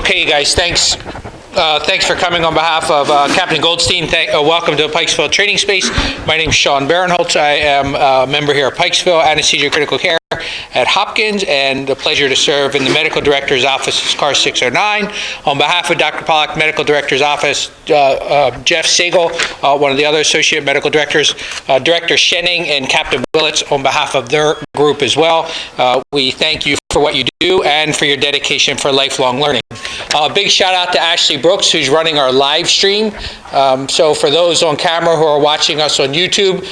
Okay, guys, thanks. Thanks for coming on behalf of Captain Goldstein. Welcome to Pikesville Training Space. My name is Sean Barinholtz. I am a member here at Pikesville, Anesthesia Critical Care at Hopkins, and the pleasure to serve in the Medical Director's Office, car 609. On behalf of Dr. Pollack, Medical Director's Office, Jeff Sagel, one of the other Associate Medical Directors, Director Shenning, and Captain Willits, on behalf of their group as well. We thank you for what you do and for your dedication for lifelong learning. A big shout out to Ashley Brooks, who's running our live stream. So for those on camera who are watching us on YouTube,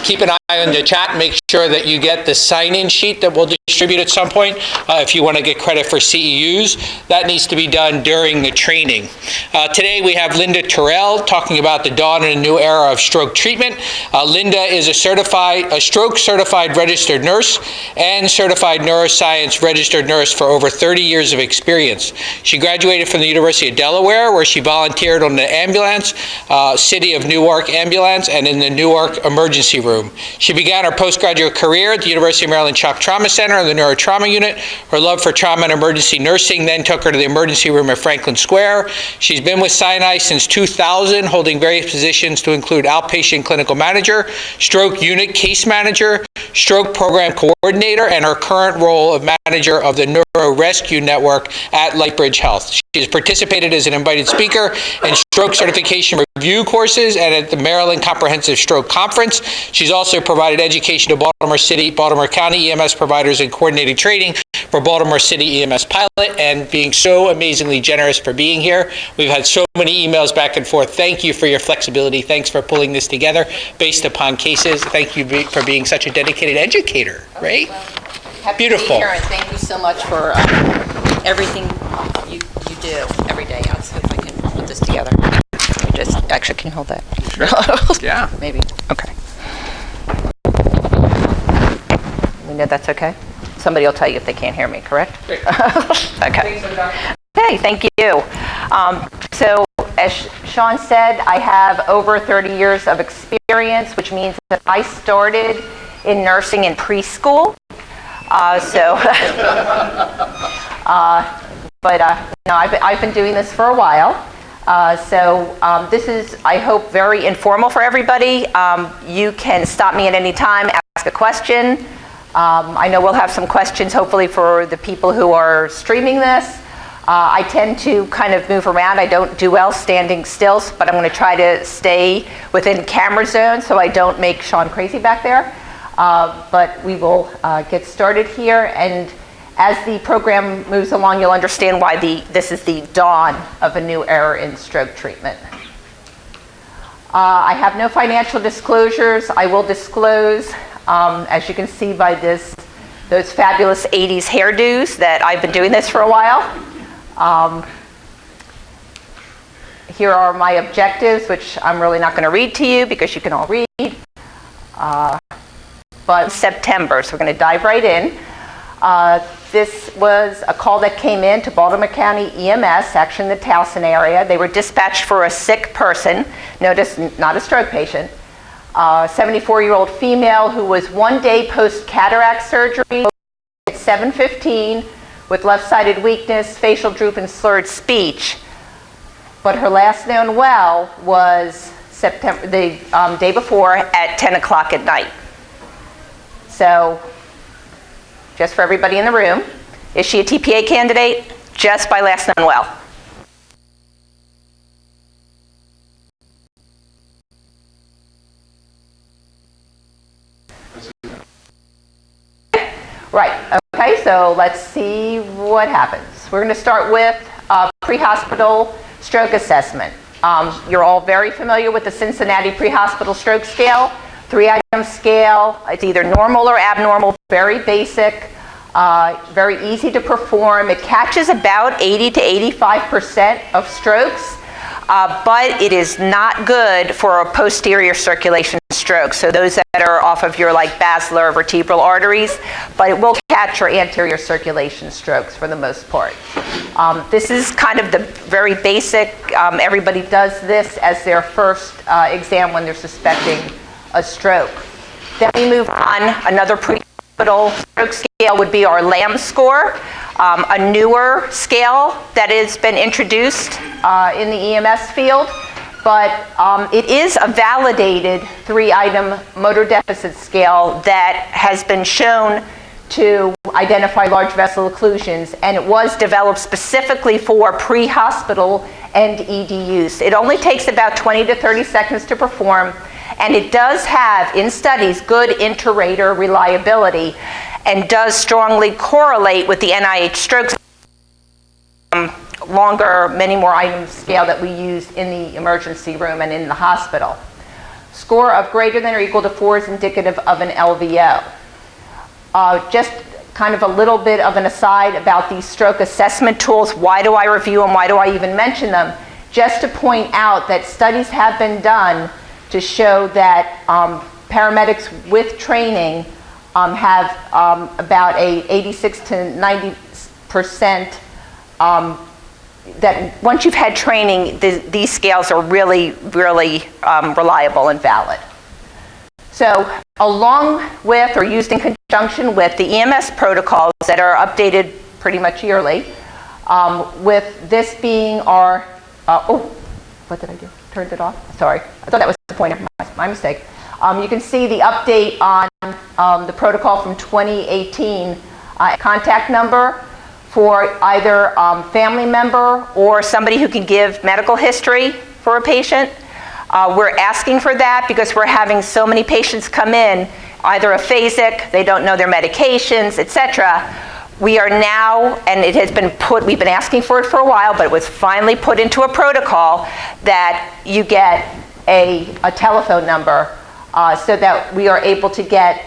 keep an eye on the chat. Make sure that you get the sign-in sheet that we'll distribute at some point if you want to get credit for CEUs. That needs to be done during the training. Today we have Linda Toral talking about the dawn in a new era of stroke treatment. Linda is a stroke certified registered nurse and certified neuroscience registered nurse for over 30 years of experience. She graduated from the University of Delaware, where she volunteered on the ambulance, City of Newark ambulance, and in the Newark Emergency room. She began her postgraduate career at the University of Maryland Shock Trauma Center in the neuro-trauma unit. Her love for trauma and emergency nursing then took her to the emergency room at Franklin Square. She's been with Sinai since 2000, holding various positions to include outpatient clinical manager, stroke unit case manager, stroke program coordinator, and her current role of manager of the NeuroRescue Network at LifeBridgehealth. She has participated as an invited speaker in stroke certification review courses and at the Maryland Comprehensive Stroke Conference. She's also provided education to Baltimore County EMS providers and coordinated training for Baltimore City EMS pilot, and being so amazingly generous for being here. We've had so many emails back and forth. Thank you for your flexibility. Thanks for pulling this together based upon cases. Thank you for being such a dedicated educator, right? Happy Beautiful. To be here, and thank you so much for everything you do every day. I'll see if I can put this together. Actually, can you hold that? Sure. Yeah. Maybe. Okay. We know that's okay? Somebody will tell you if they can't hear me, correct? Okay. Okay, thank you. So, as Sean said, I have over 30 years of experience, which means that I started in nursing in preschool. I've been doing this for a while. This is, I hope, very informal for everybody. You can stop me at any time, ask a question. I know we'll have some questions, hopefully, for the people who are streaming this. I tend to kind of move around. I don't do well standing still, but I'm going to try to stay within camera zone so I don't make Sean crazy back there. But we will get started here, and as the program moves along, you'll understand why this is the dawn of a new era in stroke treatment. I have no financial disclosures. I will disclose, as you can see by those fabulous 80s hairdos, that I've been doing this for a while. Here are my objectives, which I'm really not going to read to you because you can all read. But September, so we're going to dive right in. This was a call that came in to Baltimore County EMS, actually in the Towson area. They were dispatched for a sick person, notice not a stroke patient, 74-year-old female who was 1 day post-cataract surgery at 7:15 with left-sided weakness, facial droop, and slurred speech. But her last known well was the day before at 10 o'clock at night. So, just for everybody in the room, is she a TPA candidate? Just by last known well. Right, okay, so let's see what happens. We're going to start with pre-hospital stroke assessment. You're all very familiar with the Cincinnati Prehospital Stroke Scale. 3-item scale. It's either normal or abnormal, very basic, very easy to perform. It catches about 80 to 85% of strokes, but it is not good for a posterior circulation stroke. So those that are off of your basilar vertebral arteries, but it will catch your anterior circulation strokes for the most part. This is kind of the very basic, everybody does this as their first exam when they're suspecting a stroke. Then we move on, another Prehospital Stroke Scale would be our LAM score, a newer scale that has been introduced in the EMS field, but it is a validated 3-item motor deficit scale that has been shown to identify large vessel occlusions, and it was developed specifically for pre-hospital and ED use. It only takes about 20 to 30 seconds to perform, and it does have, in studies, good inter-rater reliability and does strongly correlate with the NIH Stroke Scale, longer, many more item scale that we use in the emergency room and in the hospital. Score of greater than or equal to 4 is indicative of an LVO. Just kind of a little bit of an aside about these stroke assessment tools. Why do I review them? Why do I even mention them? Just to point out that studies have been done to show that paramedics with training have about a 86 to 90% that once you've had training, these scales are really, really reliable and valid. So along with or used in conjunction with the EMS protocols that are updated pretty much yearly, with this being our, what did I do? Turned it off? Sorry. I thought that was the point of my mistake. You can see the update on the protocol from 2018, contact number for either family member or somebody who can give medical history for a patient. We're asking for that because we're having so many patients come in, either aphasic, they don't know their medications, etc. We are now, and it has been put, we've been asking for it for a while, but it was finally put into a protocol that you get a telephone number so that we are able to get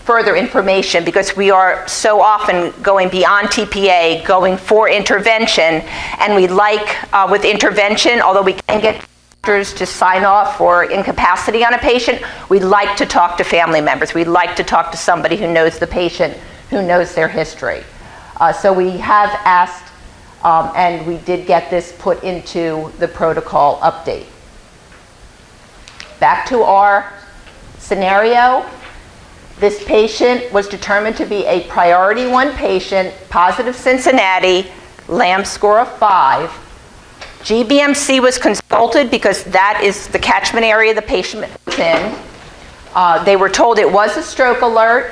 further information, because we are so often going beyond TPA, going for intervention, and we like, with intervention, although we can get doctors to sign off for incapacity on a patient, we'd like to talk to family members. We'd like to talk to somebody who knows the patient, who knows their history. So we have asked, and we did get this put into the protocol update. Back to our scenario. This patient was determined to be a priority 1 patient, positive Cincinnati, LAM score of 5. GBMC was consulted because that is the catchment area the patient was in. They were told it was a stroke alert,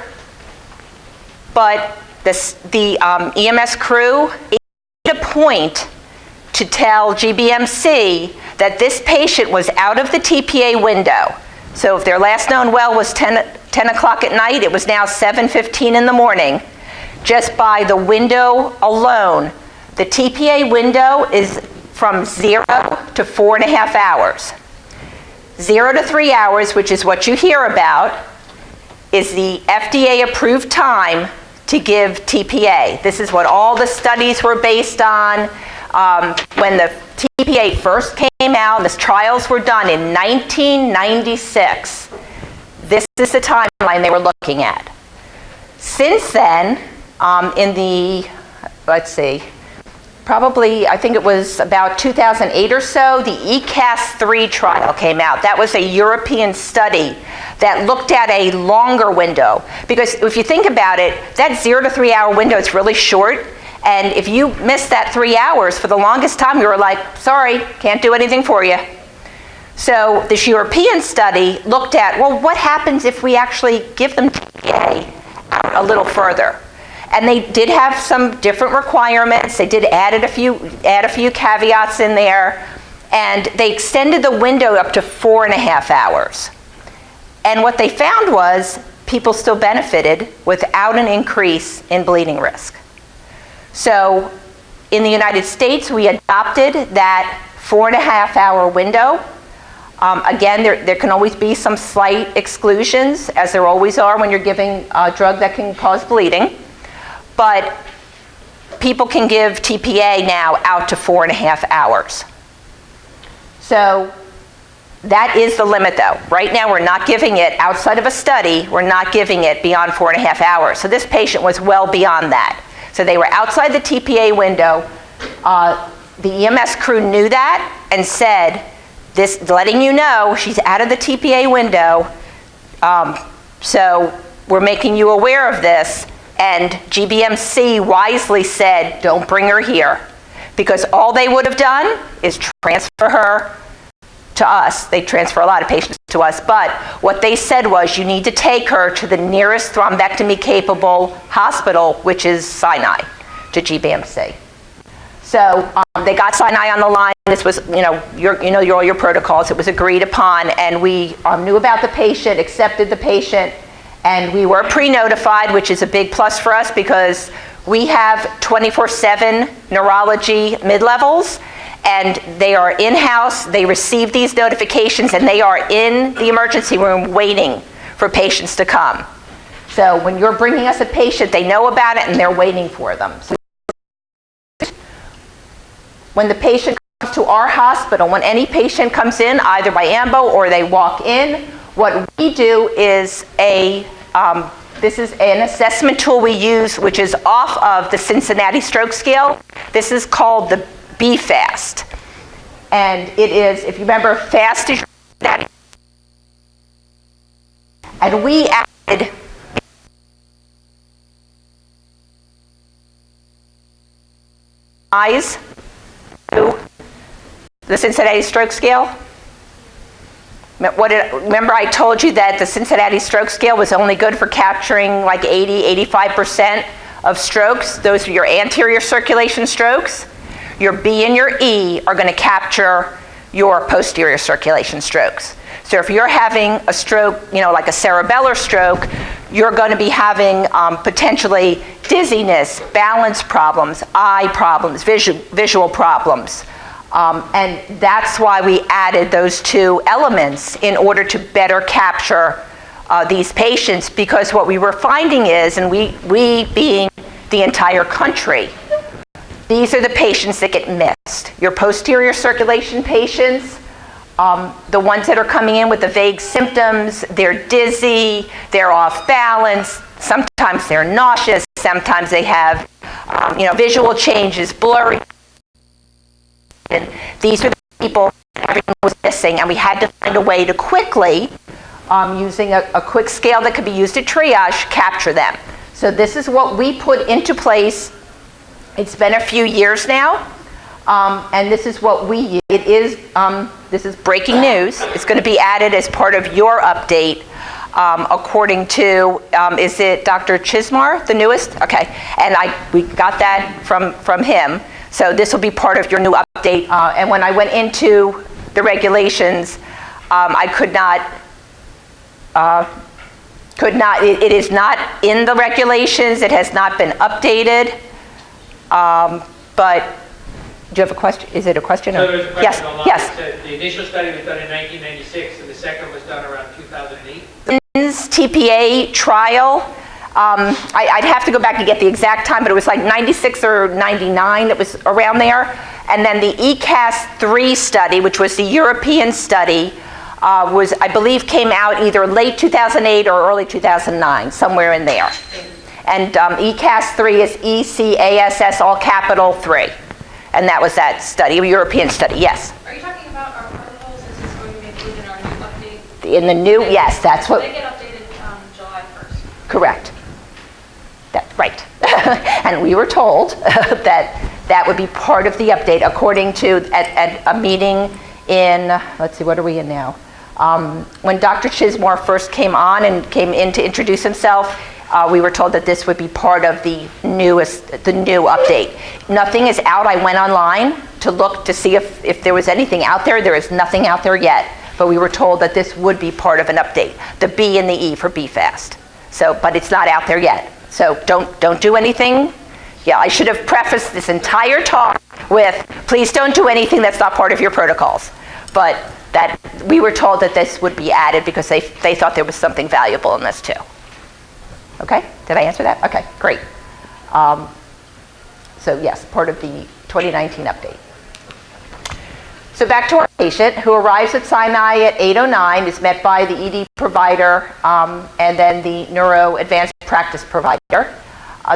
but the EMS crew made a point to tell GBMC that this patient was out of the TPA window. So if their last known well was 10 o'clock at night, it was now 7:15 in the morning. Just by the window alone, the TPA window is from 0 to 4.5 hours. 0 to 3 hours, which is what you hear about, is the FDA approved time to give TPA. This is what all the studies were based on. When the TPA first came out, the trials were done in 1996. This is the timeline they were looking at. Since then, in the, let's see, probably, I think it was about 2008 or so, the ECAS-3 trial came out. That was a European study that looked at a longer window. Because if you think about it, that 0 to 3 hour window is really short. And if you missed that 3 hours, for the longest time, you were like, sorry, can't do anything for you. So this European study looked at, well, what happens if we actually give them TPA out a little further? And they did have some different requirements. They did add a few caveats in there, and they extended the window up to 4.5 hours. And what they found was people still benefited without an increase in bleeding risk. So in the United States, we adopted that 4.5 hour window. Again, there can always be some slight exclusions, as there always are when you're giving a drug that can cause bleeding. But people can give TPA now out to 4.5 hours. So that is the limit though. Right now we're not giving it outside of a study, we're not giving it beyond 4.5 hours. So this patient was well beyond that. So they were outside the TPA window. The EMS crew knew that and said, this, letting you know she's out of the TPA window. So we're making you aware of this, and GBMC wisely said, don't bring her here. Because all they would have done is transfer her to us. They transfer a lot of patients to us, but what they said was you need to take her to the nearest thrombectomy capable hospital, which is Sinai, to GBMC. So they got Sinai on the line. This was, all your protocols. It was agreed upon, and we knew about the patient, accepted the patient, and we were pre-notified, which is a big plus for us because we have 24/7 neurology mid-levels, and they are in-house. They receive these notifications, and they are in the emergency room waiting for patients to come. So when you're bringing us a patient, they know about it, and they're waiting for them. So when the patient comes to our hospital, when any patient comes in, either by AMBO or they walk in, what we do is this is an assessment tool we use, which is off of the Cincinnati Stroke Scale. This is called the BFAST. And it is, if you remember, FAST is that. And we added eyes to the Cincinnati Stroke Scale. Remember I told you that the Cincinnati Stroke Scale was only good for capturing like 85% of strokes. Those are your anterior circulation strokes. Your B and your E are going to capture your posterior circulation strokes. So if you're having a stroke, like a cerebellar stroke, you're going to be having potentially dizziness, balance problems, eye problems, visual problems. And that's why we added those two elements in order to better capture these patients, because what we were finding is, and we being the entire country, these are the patients that get missed. Your posterior circulation patients, the ones that are coming in with the vague symptoms, they're dizzy, they're off balance, sometimes they're nauseous, sometimes they have visual changes, blurry. And these are the people everyone was missing, and we had to find a way to quickly, using a quick scale that could be used to triage, capture them. So this is what we put into place. It's been a few years now, and this is what we use. This is breaking news. It's going to be added as part of your update, according to, is it Dr. Chismar, the newest? Okay, and we got that from him. So this will be part of your new update. And when I went into the regulations, I could not, it is not in the regulations. It has not been updated. But do you have a question? Is it a question? So there's a question Yes, online. yes. The initial study was done in 1996, and the second was done around 2008. TPA trial. I'd have to go back and get the exact time, but it was like 96 or 99 that was around there. And then the ECAS-3 study, which was the European study, I believe came out either late 2008 or early 2009, somewhere in there. And ECAS-3 is ECASS, all capital 3. And that was that study, a European study, yes. Are you talking about our protocols? Is this going to be included in our new update? In the new, yes, that's what. They get updated July 1st. Correct. Right. And we were told that would be part of the update, according to at a meeting in, let's see, what are we in now? When Dr. Chismar first came on and came in to introduce himself, we were told that this would be part of the new update. Nothing is out. I went online to look to see if there was anything out there. There is nothing out there yet, but we were told that this would be part of an update, the B and the E for BFAST. So, but it's not out there yet. So don't do anything. Yeah, I should have prefaced this entire talk with, please don't do anything that's not part of your protocols. But that we were told that this would be added because they thought there was something valuable in this too. Okay, did I answer that? Okay, great. So yes, part of the 2019 update. So back to our patient who arrives at Sinai at 8:09, is met by the ED provider and then the neuro advanced practice provider.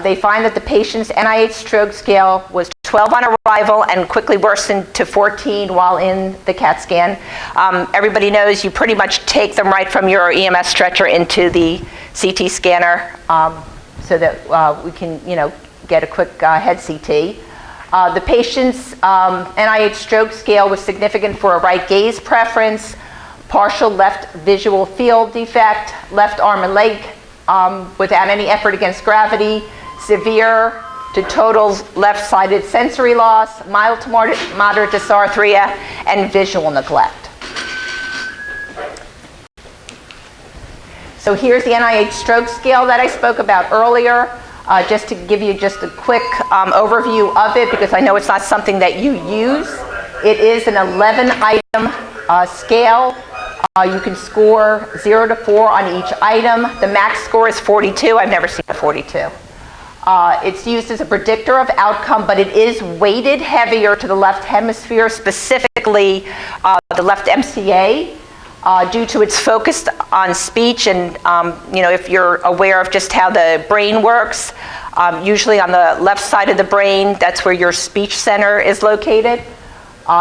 They find that the patient's NIH Stroke Scale was 12 on arrival and quickly worsened to 14 while in the CAT scan. Everybody knows you pretty much take them right from your EMS stretcher into the CT scanner so that we can, get a quick head CT. The patient's NIH Stroke Scale was significant for a right gaze preference, partial left visual field defect, left arm and leg without any effort against gravity, severe to total left-sided sensory loss, mild to moderate dysarthria, and visual neglect. So here's the NIH Stroke Scale that I spoke about earlier, just to give you just a quick overview of it, because I know it's not something that you use. It is an 11-item scale. You can score 0 to 4 on each item. The max score is 42. I've never seen a 42. It's used as a predictor of outcome, but it is weighted heavier to the left hemisphere, specifically the left MCA, due to its focus on speech. And if you're aware of just how the brain works, usually on the left side of the brain, that's where your speech center is located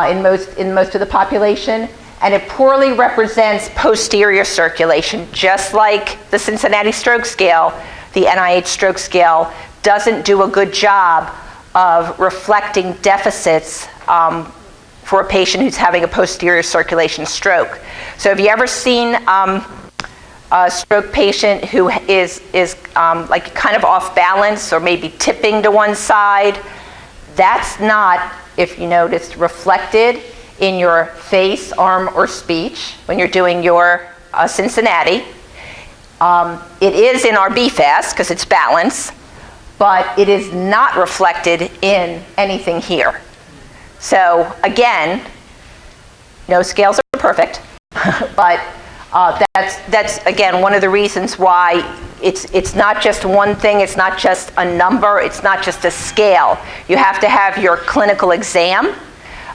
in most of the population. And it poorly represents posterior circulation, just like the Cincinnati Stroke Scale. The NIH Stroke Scale doesn't do a good job of reflecting deficits for a patient who's having a posterior circulation stroke. So have you ever seen a stroke patient who is like kind of off balance or maybe tipping to one side? That's not, if you noticed, reflected in your face, arm, or speech when you're doing your Cincinnati. It is in our BFAST because it's balance, but it is not reflected in anything here. So again, no scales are perfect, but that's again one of the reasons why it's not just one thing, it's not just a number, it's not just a scale. You have to have your clinical exam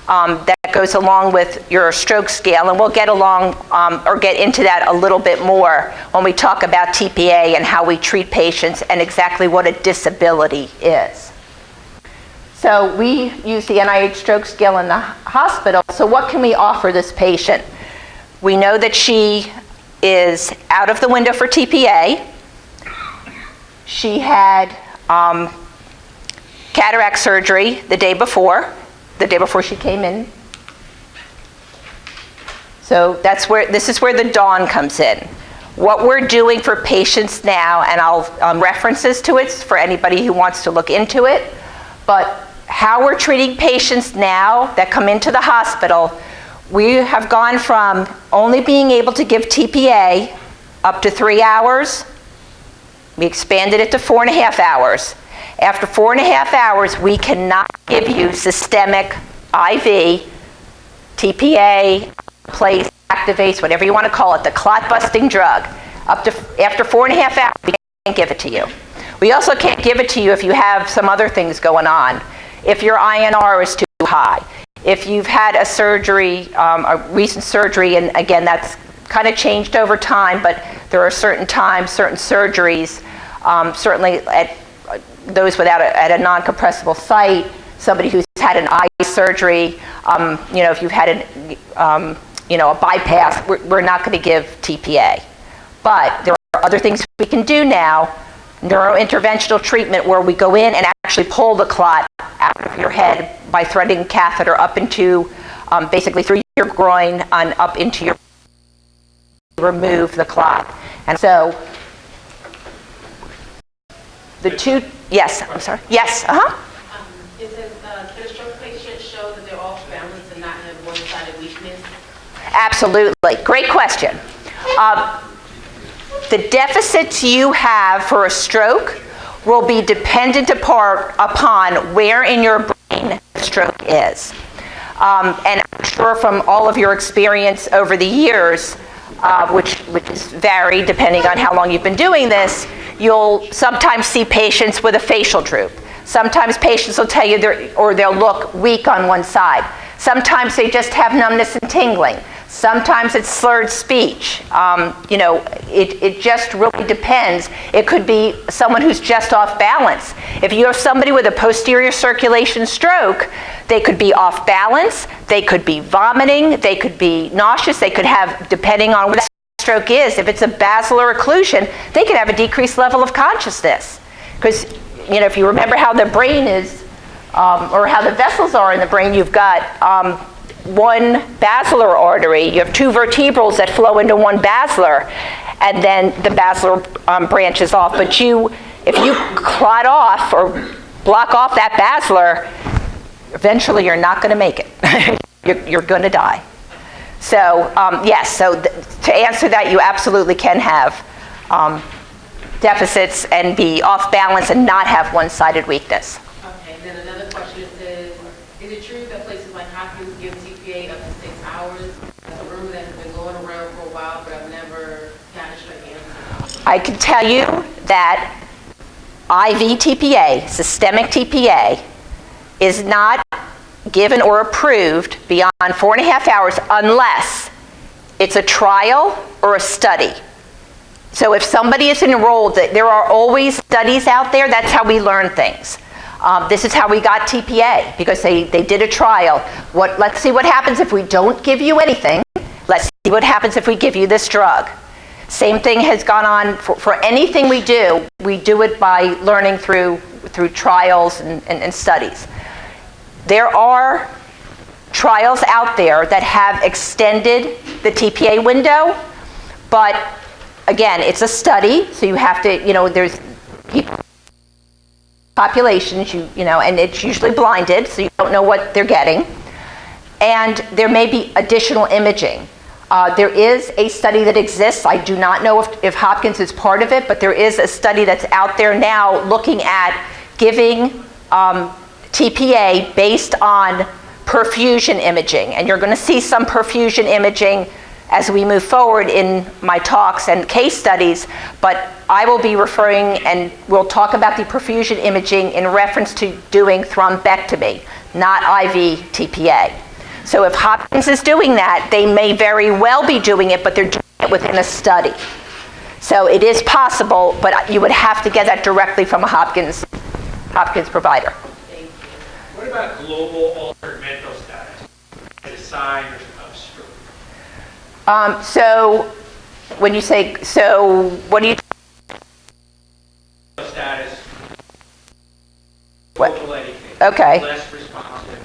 that goes along with your stroke scale, and we'll get into that a little bit more when we talk about TPA and how we treat patients and exactly what a disability is. So we use the NIH Stroke Scale in the hospital. So what can we offer this patient? We know that she is out of the window for TPA. She had cataract surgery the day before she came in. So this is where the dawn comes in. What we're doing for patients now, and I'll references to it for anybody who wants to look into it, but how we're treating patients now that come into the hospital, we have gone from only being able to give TPA up to 3 hours. We expanded it to 4.5 hours. After 4.5 hours, we cannot give you systemic IV, TPA, place, activates, whatever you want to call it, the clot-busting drug. After 4.5 hours, we can't give it to you. We also can't give it to you if you have some other things going on. If your INR is too high. If you've had a surgery, a recent surgery, and again, that's kind of changed over time, but there are certain times, certain surgeries, certainly at those at a non-compressible site, somebody who's had an eye surgery, if you've had a bypass, we're not going to give TPA. But there are other things we can do now, neurointerventional treatment, where we go in and actually pull the clot out of your head by threading a catheter up into, basically through your groin and up into your, remove the clot. And so, yes, I'm sorry. Yes, Is it, can a stroke patient show that they're off balance and not have one-sided weakness? Absolutely. Great question. The deficits you have for a stroke will be dependent upon where in your brain the stroke is. And I'm sure from all of your experience over the years, which is varied depending on how long you've been doing this, you'll sometimes see patients with a facial droop. Sometimes patients will tell you they'll look weak on one side. Sometimes they just have numbness and tingling. Sometimes it's slurred speech. It just really depends. It could be someone who's just off balance. If you have somebody with a posterior circulation stroke, they could be off balance, they could be vomiting, they could be nauseous, they could have, depending on where that stroke is, if it's a basilar occlusion, they can have a decreased level of consciousness. Because, if you remember how the brain is, or how the vessels are in the brain, you've got one basilar artery, you have two vertebrals that flow into one basilar, and then the basilar branches off. But if you clot off or block off that basilar, eventually you're not going to make it. you're going to die. So yes, so to answer that, you absolutely can have deficits and be off balance and not have one-sided weakness. Okay, and then another question is it true that places like Hopkins give TPA up to 6 hours? That's a rumor that has been going around for a while, but I've never gotten a straight answer. I can tell you that IV TPA, systemic TPA, is not given or approved beyond 4.5 hours unless it's a trial or a study. So if somebody is enrolled, there are always studies out there. That's how we learn things. This is how we got TPA, because they did a trial. Let's see what happens if we don't give you anything. Let's see what happens if we give you this drug. Same thing has gone on for anything we do. We do it by learning through trials and studies. There are trials out there that have extended the TPA window, but again, it's a study, so you have to, there's populations, and it's usually blinded, so you don't know what they're getting. And there may be additional imaging. There is a study that exists. I do not know if Hopkins is part of it, but there is a study that's out there now looking at giving TPA based on perfusion imaging. And you're going to see some perfusion imaging as we move forward in my talks and case studies, but I will be referring, and we'll talk about the perfusion imaging in reference to doing thrombectomy, not IV TPA. So if Hopkins is doing that, they may very well be doing it, but they're doing it within a study. So it is possible, but you would have to get that directly from a Hopkins provider. What about global altered mental status? Is it a sign of stroke? So when you say, so what do you? Status. What? Global anything. Okay. Less responsive.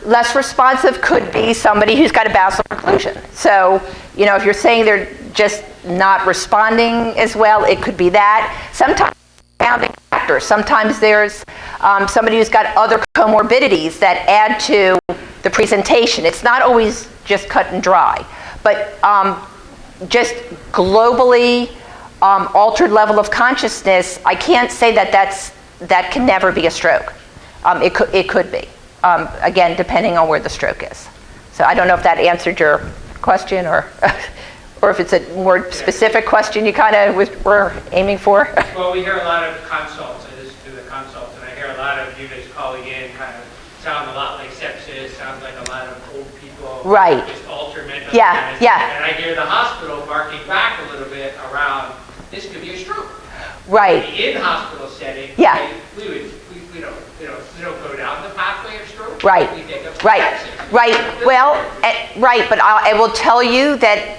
Less responsive could be somebody who's got a basilar occlusion. So, if you're saying they're just not responding as well, it could be that. Sometimes confounding factors. Sometimes there's somebody who's got other comorbidities that add to the presentation. It's not always just cut and dry, but just globally altered level of consciousness, I can't say that can never be a stroke. It could be. Again, depending on where the stroke is. So I don't know if that answered your question or if it's a more specific question you kind of were aiming for. Well, we hear a lot of consults. I listen to the consults, and I hear a lot of units calling in kind of sound a lot like sepsis, sounds like a lot of old people. Right. Just altered mental Yeah, status. yeah. And I hear the hospital barking back a little bit around, this could be a stroke. Right. In the hospital setting, Yeah. we don't go down the pathway of stroke. Right. We think of Right. sepsis. Right. Well, right. But I will tell you that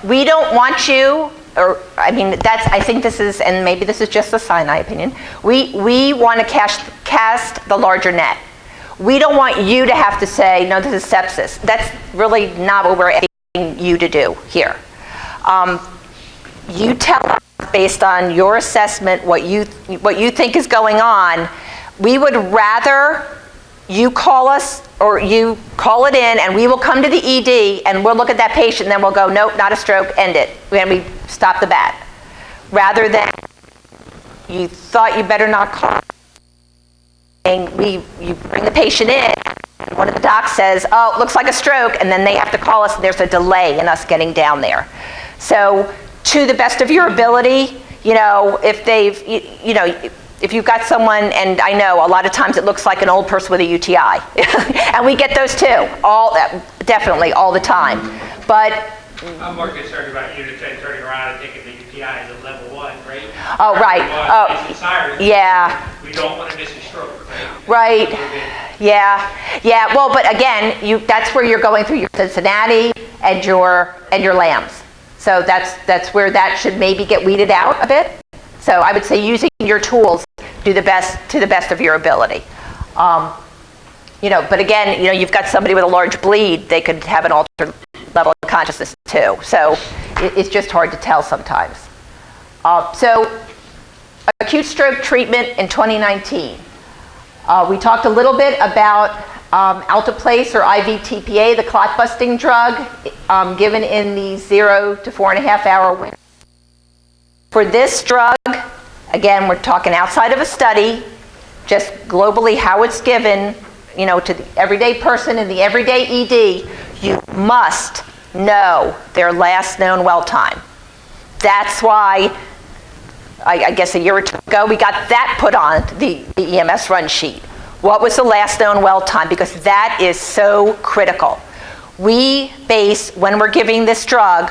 we don't want you, I think this is, and maybe this is just a Sinai opinion, we want to cast the larger net. We don't want you to have to say, no, this is sepsis. That's really not what we're asking you to do here. You tell us based on your assessment what you think is going on. We would rather you call us or you call it in and we will come to the ED and we'll look at that patient and then we'll go, nope, not a stroke, end it. And we stop the bat. Rather than you thought you better not call. And you bring the patient in and one of the docs says, oh, it looks like a stroke, and then they have to call us and there's a delay in us getting down there. So to the best of your ability, if you've got someone, and I know a lot of times it looks like an old person with a UTI, and we get those too, definitely all the time. But I'm more concerned about units turning around and thinking the UTI is a level 1, right? oh, right, It's a siren. yeah. We don't want to miss a stroke, right? Right. Yeah. Well, but again, that's where you're going through your Cincinnati, and your lambs. So that's where that should maybe get weeded out a bit. So I would say using your tools to the best of your ability. But again, you've got somebody with a large bleed, they could have an altered level of consciousness too. So it's just hard to tell sometimes. So acute stroke treatment in 2019. We talked a little bit about Alteplase or IV TPA, the clot busting drug, given in the 0 to 4.5 hour window. For this drug, again, we're talking outside of a study, just globally how it's given, to the everyday person in the everyday ED, you must know their last known well time. That's why, I guess a year or two ago, we got that put on the EMS run sheet. What was the last known well time? Because that is so critical. We base, when we're giving this drug,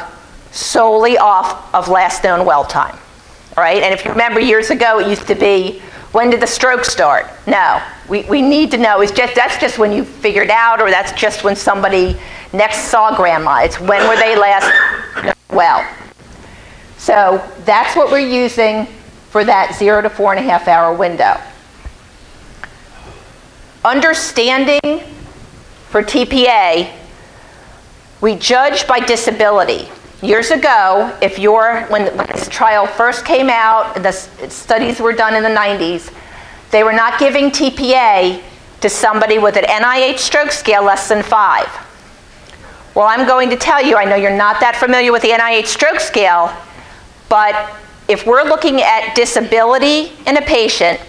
solely off of last known well time. All right? And if you remember years ago, it used to be, when did the stroke start? No. We need to know. That's just when you figured out, or that's just when somebody next saw grandma. It's when were they last well. So that's what we're using for that 0 to 4.5 hour window. Understanding for TPA, we judge by disability. Years ago, when this trial first came out, the studies were done in the 90s, they were not giving TPA to somebody with an NIH Stroke Scale less than 5. Well, I'm going to tell you, I know you're not that familiar with the NIH Stroke Scale, but if we're looking at disability in a patient,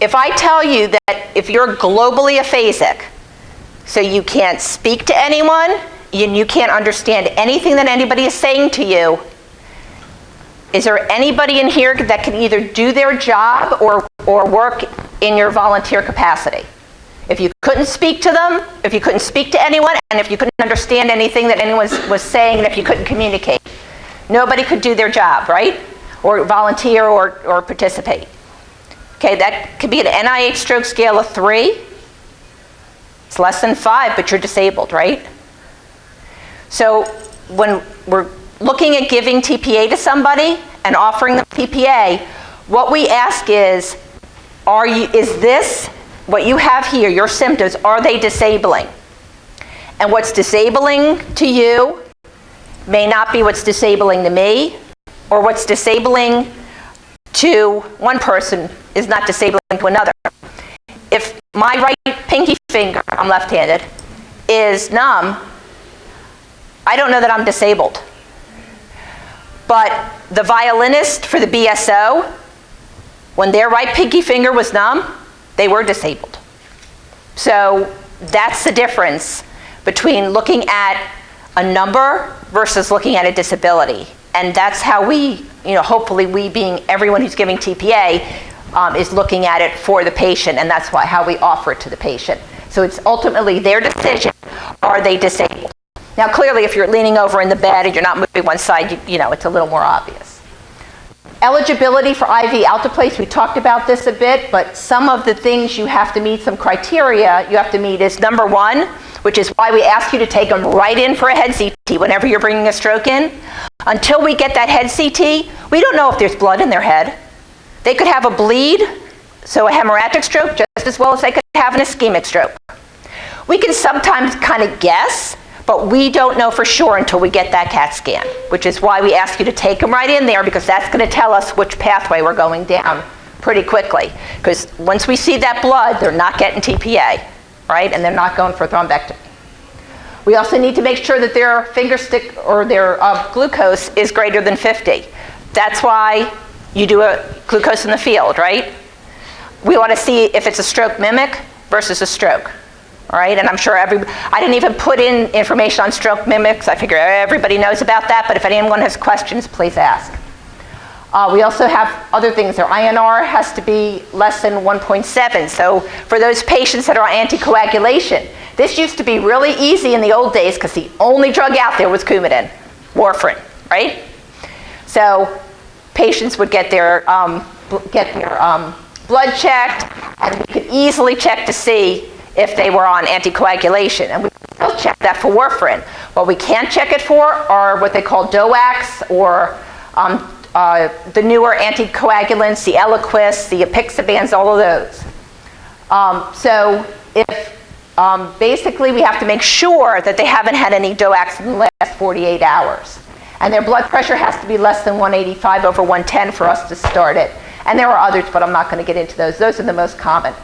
if I tell you that if you're globally aphasic, so you can't speak to anyone, and you can't understand anything that anybody is saying to you, is there anybody in here that can either do their job or work in your volunteer capacity? If you couldn't speak to them, if you couldn't speak to anyone, and if you couldn't understand anything that anyone was saying, and if you couldn't communicate, nobody could do their job, right? Or volunteer or participate. Okay, that could be an NIH Stroke Scale of 3. It's less than 5, but you're disabled, right? So when we're looking at giving TPA to somebody and offering them TPA, what we ask is this, what you have here, your symptoms, are they disabling? And what's disabling to you may not be what's disabling to me, or what's disabling to one person is not disabling to another. If my right pinky finger, I'm left-handed, is numb, I don't know that I'm disabled. But the violinist for the BSO, when their right pinky finger was numb, they were disabled. So that's the difference between looking at a number versus looking at a disability. And that's how we, hopefully we being everyone who's giving TPA, is looking at it for the patient, and that's how we offer it to the patient. So it's ultimately their decision, are they disabled? Now clearly if you're leaning over in the bed and you're not moving one side, it's a little more obvious. Eligibility for IV Alteplase, we talked about this a bit, but some of the things you have to meet, some criteria you have to meet is number 1, which is why we ask you to take them right in for a head CT whenever you're bringing a stroke in. Until we get that head CT, we don't know if there's blood in their head. They could have a bleed, so a hemorrhagic stroke, just as well as they could have an ischemic stroke. We can sometimes kind of guess, but we don't know for sure until we get that CAT scan, which is why we ask you to take them right in there, because that's going to tell us which pathway we're going down pretty quickly. Because once we see that blood, they're not getting TPA, right? And they're not going for thrombectomy. We also need to make sure that their finger stick or their glucose is greater than 50. That's why you do a glucose in the field, right? We want to see if it's a stroke mimic versus a stroke. All right, and I'm sure I didn't even put in information on stroke mimics. I figure everybody knows about that, but if anyone has questions, please ask. We also have other things. Their INR has to be less than 1.7. So for those patients that are on anticoagulation, this used to be really easy in the old days because the only drug out there was Coumadin, warfarin, right? So patients would get their blood checked, and we could easily check to see if they were on anticoagulation, and we still check that for warfarin. What we can't check it for are what they call DOACs, or the newer anticoagulants, the Eliquis, the apixabans, all of those. So if basically we have to make sure that they haven't had any DOACs in the last 48 hours. And their blood pressure has to be less than 185 over 110 for us to start it. And there are others, but I'm not going to get into those. Those are the most common.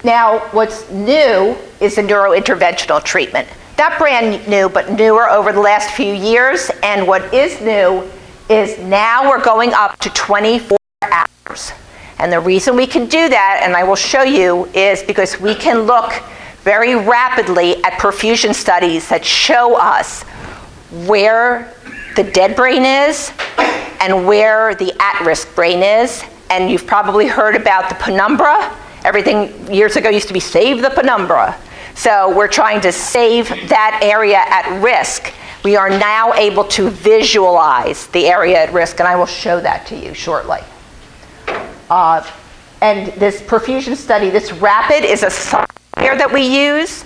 Now, what's new is the neurointerventional treatment. Not brand new, but newer over the last few years. And what is new is now we're going up to 24 hours. And the reason we can do that, and I will show you, is because we can look very rapidly at perfusion studies that show us where the dead brain is and where the at-risk brain is. And you've probably heard about the penumbra. Everything years ago used to be save the penumbra. So we're trying to save that area at risk. We are now able to visualize the area at risk, and I will show that to you shortly. And this perfusion study, this RAPID, is a software that we use,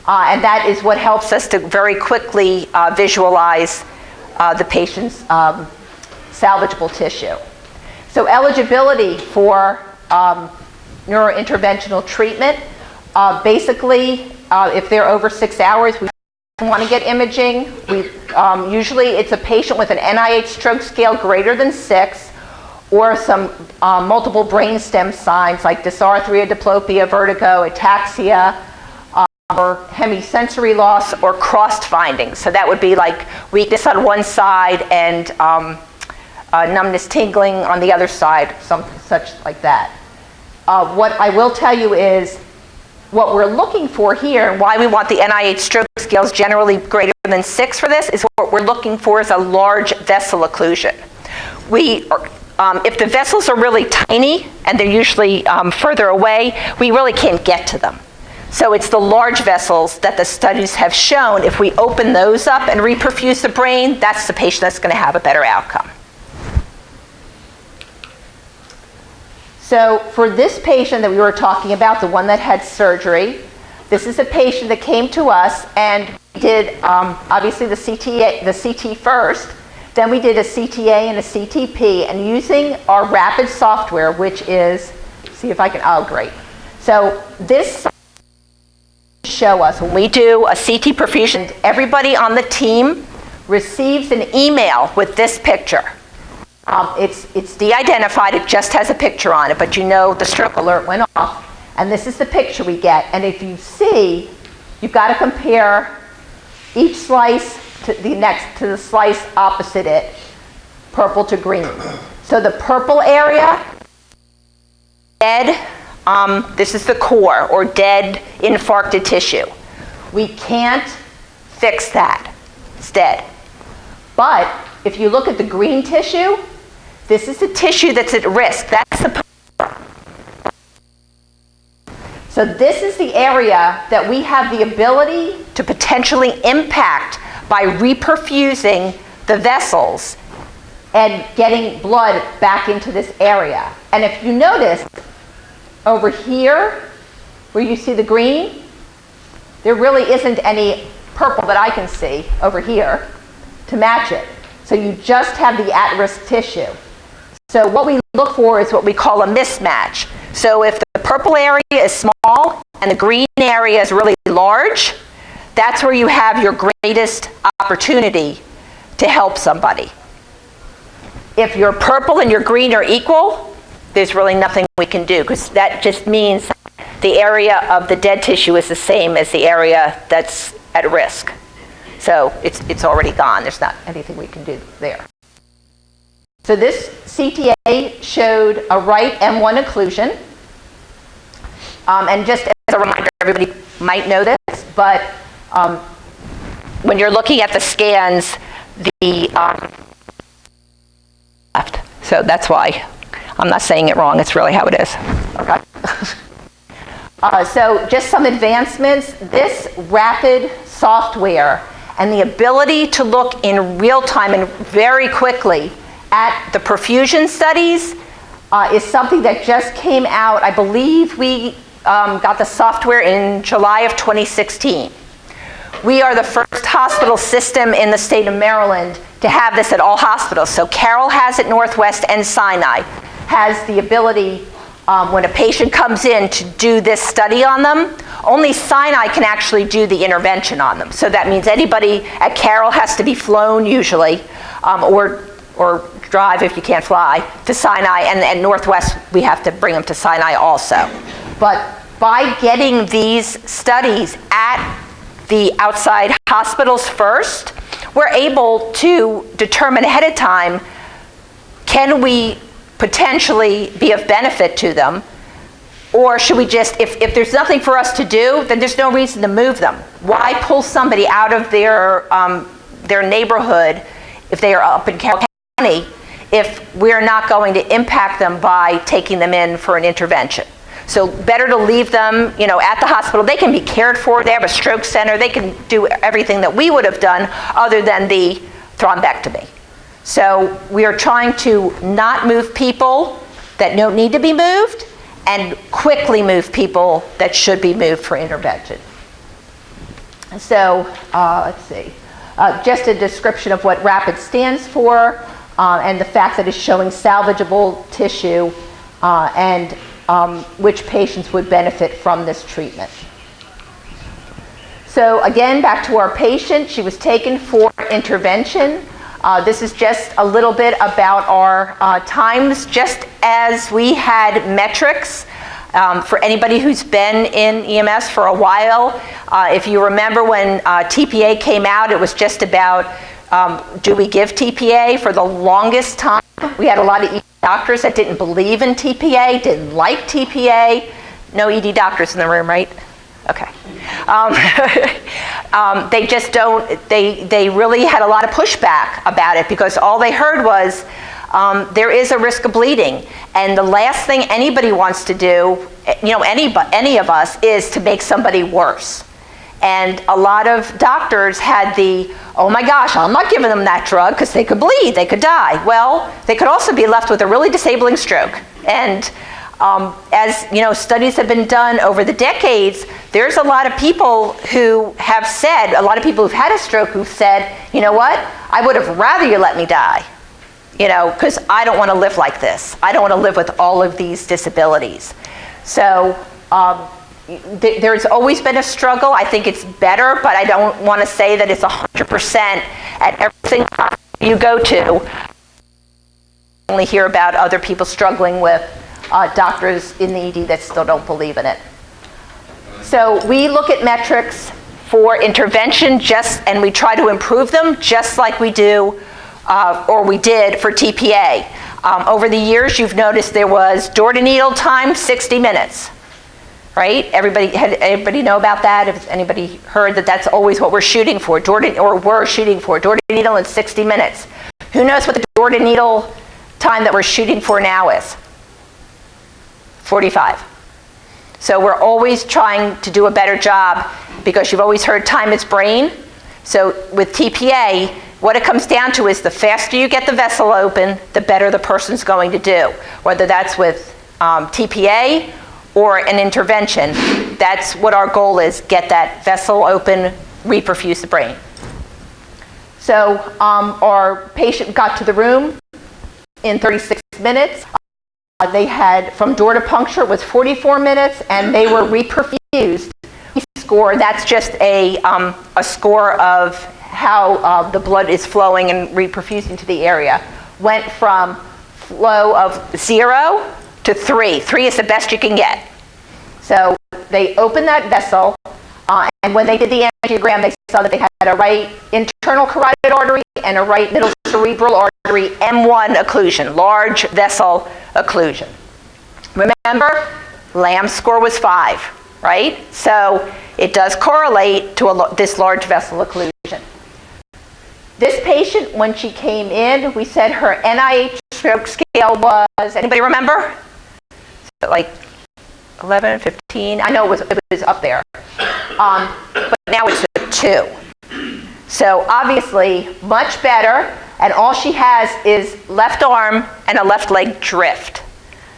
and that is what helps us to very quickly visualize the patient's salvageable tissue. So eligibility for neurointerventional treatment, basically, if they're over 6 hours, we want to get imaging. Usually it's a patient with an NIH Stroke Scale greater than 6, or some multiple brainstem signs like dysarthria, diplopia, vertigo, ataxia, or hemisensory loss, or crossed findings. So that would be like weakness on one side and numbness, tingling on the other side, such like that. What I will tell you is what we're looking for here, and why we want the NIH Stroke Scales generally greater than 6 for this, is what we're looking for is a large vessel occlusion. If the vessels are really tiny, and they're usually further away, we really can't get to them. So it's the large vessels that the studies have shown, if we open those up and reperfuse the brain, that's the patient that's going to have a better outcome. So for this patient that we were talking about, the one that had surgery, this is a patient that came to us, and we did obviously the CT first. Then we did a CTA and a CTP, and using our RAPID software, which is, see if I can, oh great. So this show us when we do a CT perfusion, everybody on the team receives an email with this picture. It's de-identified, it just has a picture on it, but you know the stroke alert went off, and this is the picture we get. And if you see, you've got to compare each slice to the slice opposite it, purple to green. So the purple area, dead, this is the core, or dead infarcted tissue. We can't fix that, it's dead. But if you look at the green tissue, this is the tissue that's at risk. That's the So this is the area that we have the ability to potentially impact by reperfusing the vessels and getting blood back into this area. And if you notice, over here, where you see the green, there really isn't any purple that I can see over here to match it. So you just have the at-risk tissue. So what we look for is what we call a mismatch. So if the purple area is small and the green area is really large, that's where you have your greatest opportunity to help somebody. If your purple and your green are equal, there's really nothing we can do, because that just means the area of the dead tissue is the same as the area that's at risk. So it's already gone. There's not anything we can do there. So this CTA showed a right M1 occlusion. And just as a reminder, everybody might know this, but when you're looking at the scans, the left. So that's why I'm not saying it wrong. It's really how it is. Okay. So just some advancements. This RAPID software and the ability to look in real time and very quickly at the perfusion studies is something that just came out. I believe we got the software in July of 2016. We are the first hospital system in the state of Maryland to have this at all hospitals. So Carroll has it, Northwest, and Sinai has the ability when a patient comes in to do this study on them. Only Sinai can actually do the intervention on them. So that means anybody at Carroll has to be flown usually, or drive if you can't fly, to Sinai, and Northwest, we have to bring them to Sinai also. But by getting these studies at the outside hospitals first, we're able to determine ahead of time, can we potentially be of benefit to them, or should we just, if there's nothing for us to do, then there's no reason to move them. Why pull somebody out of their neighborhood if they are up in Carroll County if we're not going to impact them by taking them in for an intervention? So better to leave them, at the hospital. They can be cared for. They have a stroke center. They can do everything that we would have done other than the thrombectomy. So we are trying to not move people that don't need to be moved and quickly move people that should be moved for intervention. So let's see. Just a description of what RAPID stands for and the fact that it's showing salvageable tissue and which patients would benefit from this treatment. So again, back to our patient. She was taken for intervention. This is just a little bit about our times. Just as we had metrics for anybody who's been in EMS for a while, if you remember when TPA came out, it was just about do we give TPA? For the longest time, we had a lot of ED doctors that didn't believe in TPA, didn't like TPA. No ED doctors in the room, right? Okay. They just don't, they really had a lot of pushback about it because all they heard was there is a risk of bleeding. And the last thing anybody wants to do, any of us, is to make somebody worse. And a lot of doctors had the, oh my gosh, I'm not giving them that drug because they could bleed, they could die. Well, they could also be left with a really disabling stroke. And as studies have been done over the decades, there's a lot of people who have said, a lot of people who've had a stroke who've said, you know what, I would have rather you let me die, because I don't want to live like this. I don't want to live with all of these disabilities. So there's always been a struggle. I think it's better, but I don't want to say that it's 100% at everything you go to. I only hear about other people struggling with doctors in the ED that still don't believe in it. So we look at metrics for intervention and we try to improve them just like we do, or we did for TPA. Over the years, you've noticed there was door to needle time, 60 minutes. Right? Everybody know about that? If anybody heard that that's always what we're shooting for, door to needle in 60 minutes. Who knows what the door to needle time that we're shooting for now is? 45. So we're always trying to do a better job because you've always heard time is brain. So with TPA, what it comes down to is the faster you get the vessel open, the better the person's going to do. Whether that's with TPA or an intervention, that's what our goal is, get that vessel open, reperfuse the brain. So our patient got to the room in 36 minutes. They had, from door to puncture, was 44 minutes, and they were reperfused. Score, that's just a score of how the blood is flowing and reperfusing to the area. Went from flow of 0 to 3. 3 is the best you can get. So they opened that vessel, and when they did the angiogram, they saw that they had a right internal carotid artery and a right middle cerebral artery M1 occlusion, large vessel occlusion. Remember, Lamb's score was 5, right? So it does correlate to this large vessel occlusion. This patient, when she came in, we said her NIH Stroke Scale was, anybody remember? Like 11, 15, I know it was up there. But now it's a 2. So obviously much better, and all she has is left arm and a left leg drift.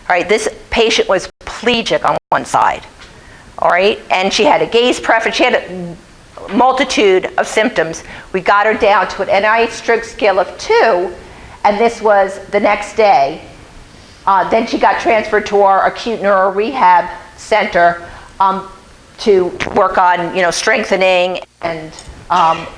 All right, this patient was plegic on one side. all right? And she had a gaze preference. She had a multitude of symptoms. We got her down to an NIH Stroke Scale of 2, and this was the next day. Then she got transferred to our acute neuro rehab center to work on, strengthening, and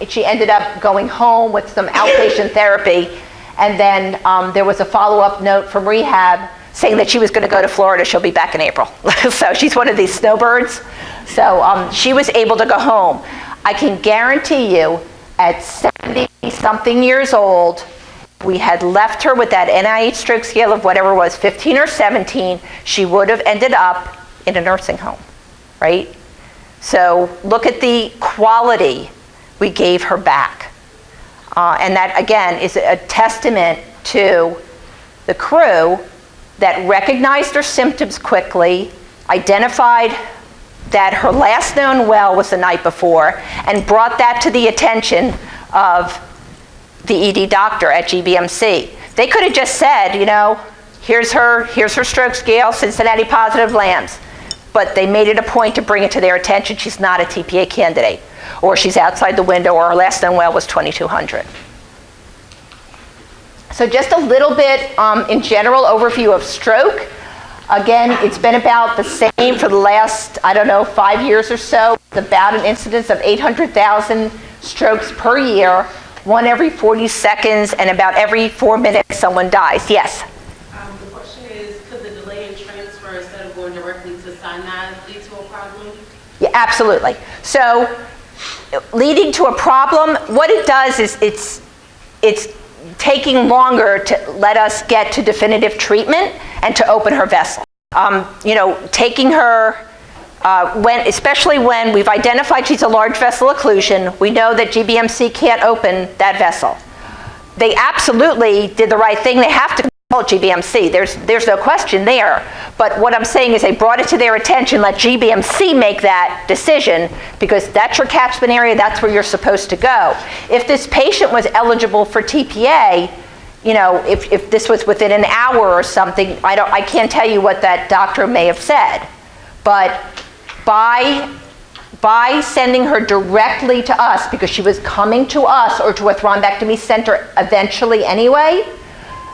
she ended up going home with some outpatient therapy. And then there was a follow-up note from rehab saying that she was going to go to Florida. She'll be back in April. So she's one of these snowbirds. So she was able to go home. I can guarantee you, at 70-something years old, we had left her with that NIH stroke scale of whatever it was, 15 or 17, she would have ended up in a nursing home, right? So look at the quality we gave her back. And that, again, is a testament to the crew that recognized her symptoms quickly, identified that her last known well was the night before, and brought that to the attention of the ED doctor at GBMC. They could have just said, here's her stroke scale, Cincinnati positive lambs. But they made it a point to bring it to their attention. She's not a TPA candidate, or she's outside the window, or her last known well was 2200. So just a little bit in general overview of stroke. Again, it's been about the same for the last, 5 years or so. It's about an incidence of 800,000 strokes per year, one every 40 seconds, and about every 4 minutes someone dies. Yes? The question is, could the delay in transfer instead of going directly to Sinai lead to a problem? Yeah, absolutely. So leading to a problem, what it does is it's taking longer to let us get to definitive treatment and to open her vessel. Taking her, especially when we've identified she's a large vessel occlusion, we know that GBMC can't open that vessel. They absolutely did the right thing. They have to call it GBMC. There's no question there. But what I'm saying is they brought it to their attention, let GBMC make that decision, because that's your catchment area, that's where you're supposed to go. If this patient was eligible for TPA, if this was within an hour or something, I can't tell you what that doctor may have said. But by sending her directly to us, because she was coming to us or to a thrombectomy center eventually anyway,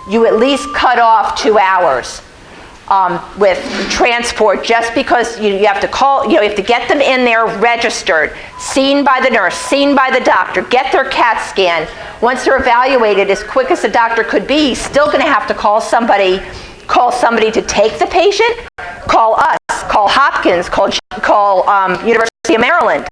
you at least cut off 2 hours with transport, just because you have to call, you have to get them in there registered, seen by the nurse, seen by the doctor, get their CAT scan. Once they're evaluated as quick as the doctor could be, he's still going to have to call somebody to take the patient, call us, call Hopkins, call University of Maryland,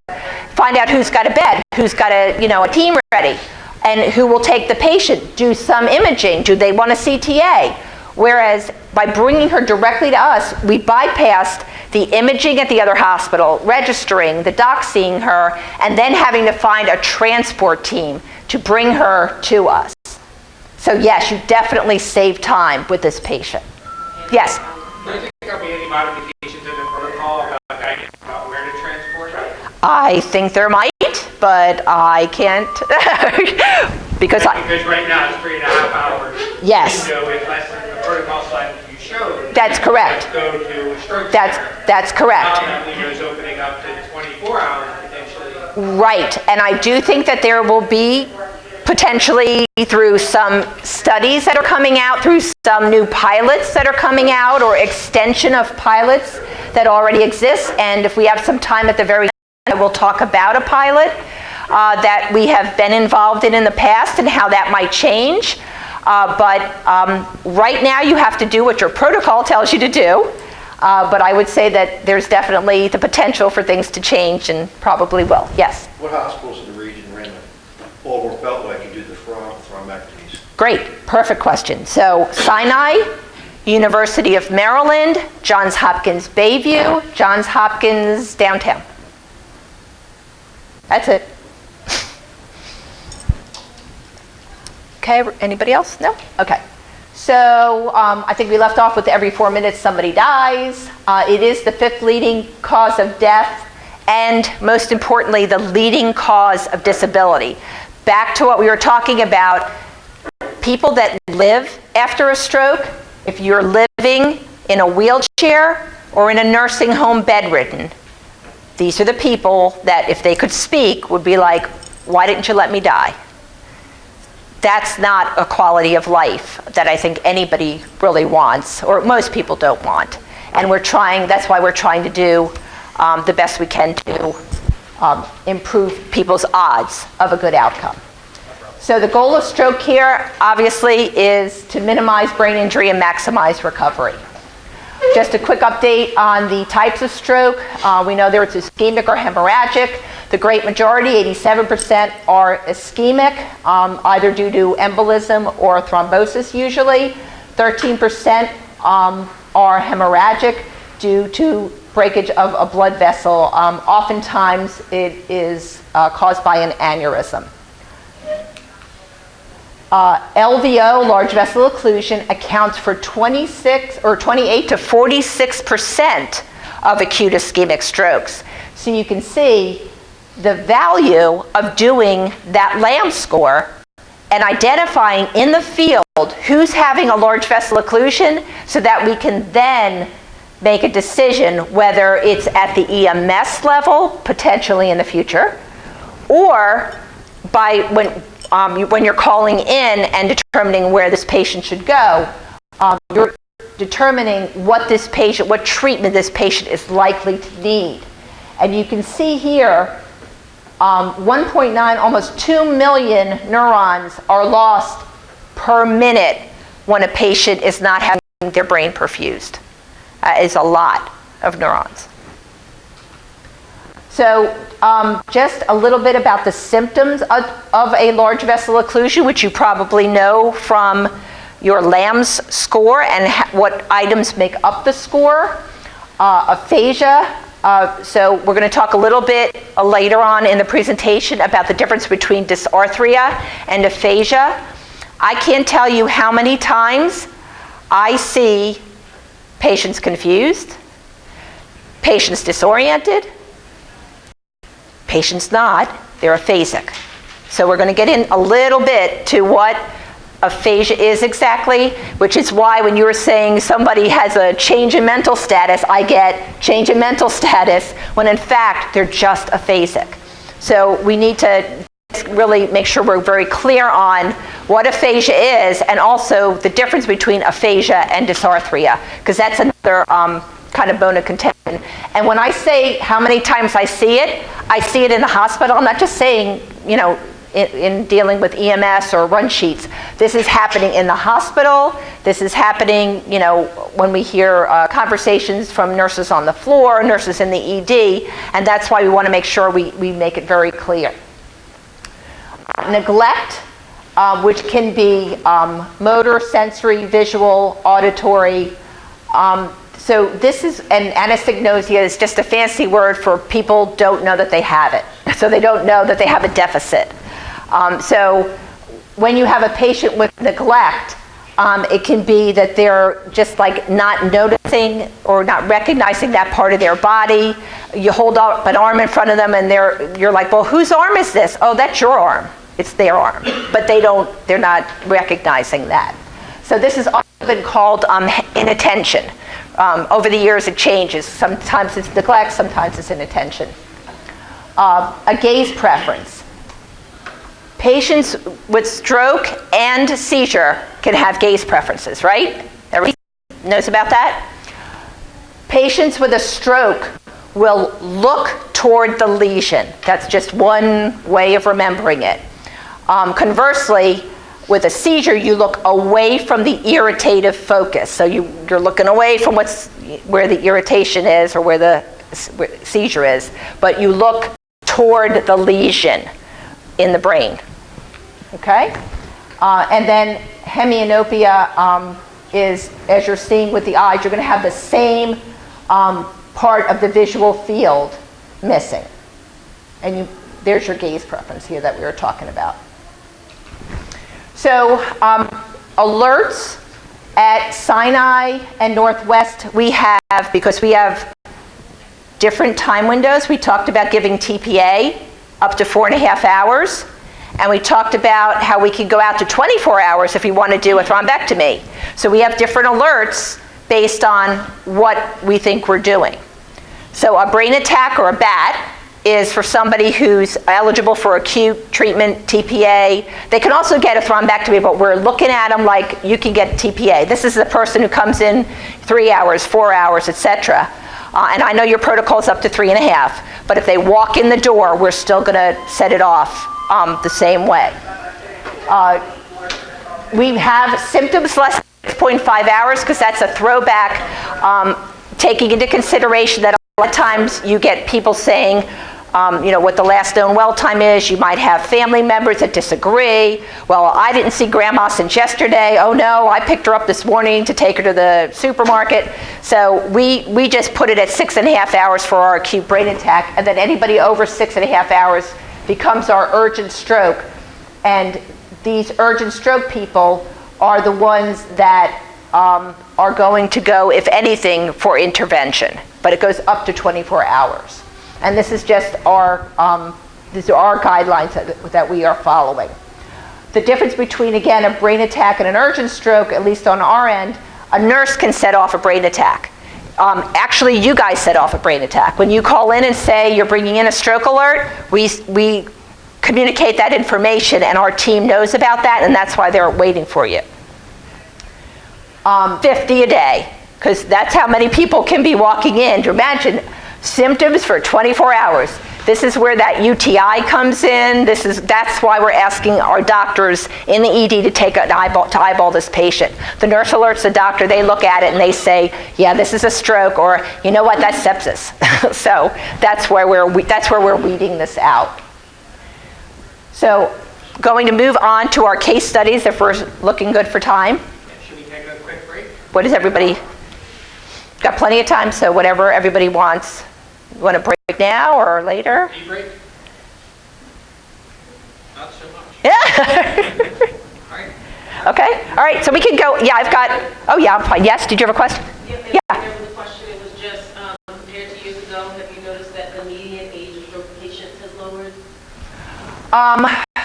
find out who's got a bed, who's got a team ready, and who will take the patient, do some imaging, do they want a CTA? Whereas by bringing her directly to us, we bypassed the imaging at the other hospital, registering, the doc seeing her, and then having to find a transport team to bring her to us. So yes, you definitely save time with this patient. Yes? Do you think there'll be any modifications in the protocol about guidance about where to transport? I think there might, but I can't, because right now it's 3.5 hours. Yes. Window, unless the protocol slide that you showed. That's correct. Go to a stroke That's correct. Now that window is opening up to 24 hours potentially. Right, and I do think that there will be potentially, through some studies that are coming out, through some new pilots that are coming out, or extension of pilots that already exist. And if we have some time at the very end, we'll talk about a pilot that we have been involved in the past and how that might change. But right now you have to do what your protocol tells you to do. But I would say that there's definitely the potential for things to change, and probably will. Yes? What hospitals in the region ran the Baltimore Beltway can do the thrombectomies? Great, perfect question. So Sinai, University of Maryland, Johns Hopkins Bayview, Johns Hopkins downtown. That's it. Okay, anybody else? No? Okay. So I think we left off with every 4 minutes somebody dies. It is the 5th leading cause of death, and most importantly, the leading cause of disability. Back to what we were talking about, people that live after a stroke, if you're living in a wheelchair or in a nursing home bedridden, these are the people that if they could speak would be like, why didn't you let me die? That's not a quality of life that I think anybody really wants, or most people don't want. And that's why we're trying to do the best we can to improve people's odds of a good outcome. So the goal of stroke care, obviously, is to minimize brain injury and maximize recovery. Just a quick update on the types of stroke. We know there is ischemic or hemorrhagic. The great majority, 87%, are ischemic, either due to embolism or thrombosis usually. 13% are hemorrhagic due to breakage of a blood vessel. Oftentimes it is caused by an aneurysm. LVO, large vessel occlusion, accounts for 28 to 46% of acute ischemic strokes. So you can see the value of doing that LAM score and identifying in the field who's having a large vessel occlusion so that we can then make a decision whether it's at the EMS level, potentially in the future, or by when you're calling in and determining where this patient should go, you're determining what treatment this patient is likely to need. And you can see here, 1.9, almost 2 million neurons are lost per minute when a patient is not having their brain perfused. It's a lot of neurons. So just a little bit about the symptoms of a large vessel occlusion, which you probably know from your LAMS score and what items make up the score. Aphasia. So we're going to talk a little bit later on in the presentation about the difference between dysarthria and aphasia. I can't tell you how many times I see patients confused, patients disoriented, patients not, they're aphasic. So we're going to get in a little bit to what aphasia is exactly, which is why when you were saying somebody has a change in mental status, I get change in mental status, when in fact they're just aphasic. So we need to really make sure we're very clear on what aphasia is and also the difference between aphasia and dysarthria, because that's another kind of bone of contention. And when I say how many times I see it in the hospital. I'm not just saying, in dealing with EMS or run sheets. This is happening in the hospital. This is happening, when we hear conversations from nurses on the floor, nurses in the ED, and that's why we want to make sure we make it very clear. Neglect, which can be motor, sensory, visual, auditory. So this is, and anosognosia is just a fancy word for people don't know that they have it. So they don't know that they have a deficit. So when you have a patient with neglect, it can be that they're just like not noticing or not recognizing that part of their body. You hold up an arm in front of them and you're like, well, whose arm is this? Oh, that's your arm. It's their arm. But they're not recognizing that. So this has often been called inattention. Over the years it changes. Sometimes it's neglect, sometimes it's inattention. A gaze preference. Patients with stroke and seizure can have gaze preferences, right? Everybody knows about that? Patients with a stroke will look toward the lesion. That's just one way of remembering it. Conversely, with a seizure, you look away from the irritative focus. So you're looking away from where the irritation is or where the seizure is, but you look toward the lesion in the brain. Okay? And then hemianopia is, as you're seeing with the eyes, you're going to have the same part of the visual field missing. And there's your gaze preference here that we were talking about. So alerts at Sinai and Northwest we have, because we have different time windows. We talked about giving TPA up to 4.5 hours. And we talked about how we can go out to 24 hours if we want to do a thrombectomy. So we have different alerts based on what we think we're doing. So a brain attack or a BAT is for somebody who's eligible for acute treatment, TPA. They can also get a thrombectomy, but we're looking at them like you can get TPA. This is the person who comes in 3 hours, 4 hours, etc. And I know your protocol is up to 3.5, but if they walk in the door, we're still going to set it off the same way. We have symptoms less than 6.5 hours because that's a throwback, taking into consideration that a lot of times you get people saying, what the last known well time is. You might have family members that disagree. Well, I didn't see grandma since yesterday. Oh no, I picked her up this morning to take her to the supermarket. So we just put it at 6.5 hours for our acute brain attack, and then anybody over 6.5 hours becomes our urgent stroke. And these urgent stroke people are the ones that are going to go, if anything, for intervention. But it goes up to 24 hours. And this is just these are our guidelines that we are following. The difference between, again, a brain attack and an urgent stroke, at least on our end, a nurse can set off a brain attack. Actually, you guys set off a brain attack. When you call in and say you're bringing in a stroke alert, we communicate that information, and our team knows about that, and that's why they're waiting for you. 50 a day, because that's how many people can be walking in. To imagine symptoms for 24 hours. This is where that UTI comes in. That's why we're asking our doctors in the ED to take an eyeball this patient. The nurse alerts the doctor, they look at it and they say, yeah, this is a stroke, or you know what, that's sepsis. So that's where we're weeding this out. So going to move on to our case studies if we're looking good for time. Should we take a quick break? What is everybody? Got plenty of time, so whatever everybody wants. You want to break now or later? Tea break? Not so much. Yeah. All right. Okay. All right. So we can go. Yeah, I've got. Oh yeah, I'm fine. Yes. Did you have a question? Yeah. There was a question. It was just compared to years ago. Have you noticed that the median age of stroke patients has lowered?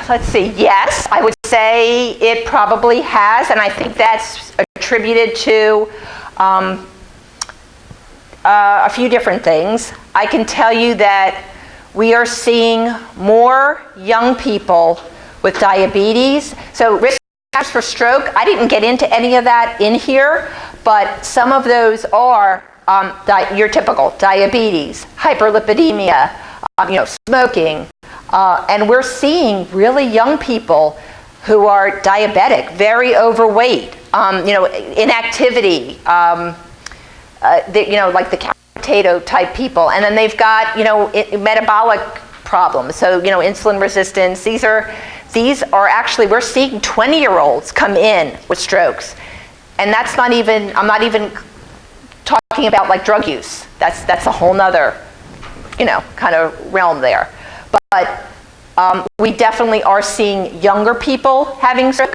Let's see. Yes, I would say it probably has, and I think that's attributed to a few different things. I can tell you that we are seeing more young people with diabetes. So risk factors for stroke, I didn't get into any of that in here, but some of those are your typical diabetes, hyperlipidemia, smoking, and we're seeing really young people who are diabetic, very overweight, inactivity, like the couch potato type people, and then they've got metabolic problems, so insulin resistance. These are actually, we're seeing 20-year-olds come in with strokes, and that's not even, I'm not even talking about like drug use. That's a whole nother kind of realm there. But we definitely are seeing younger people having stroke.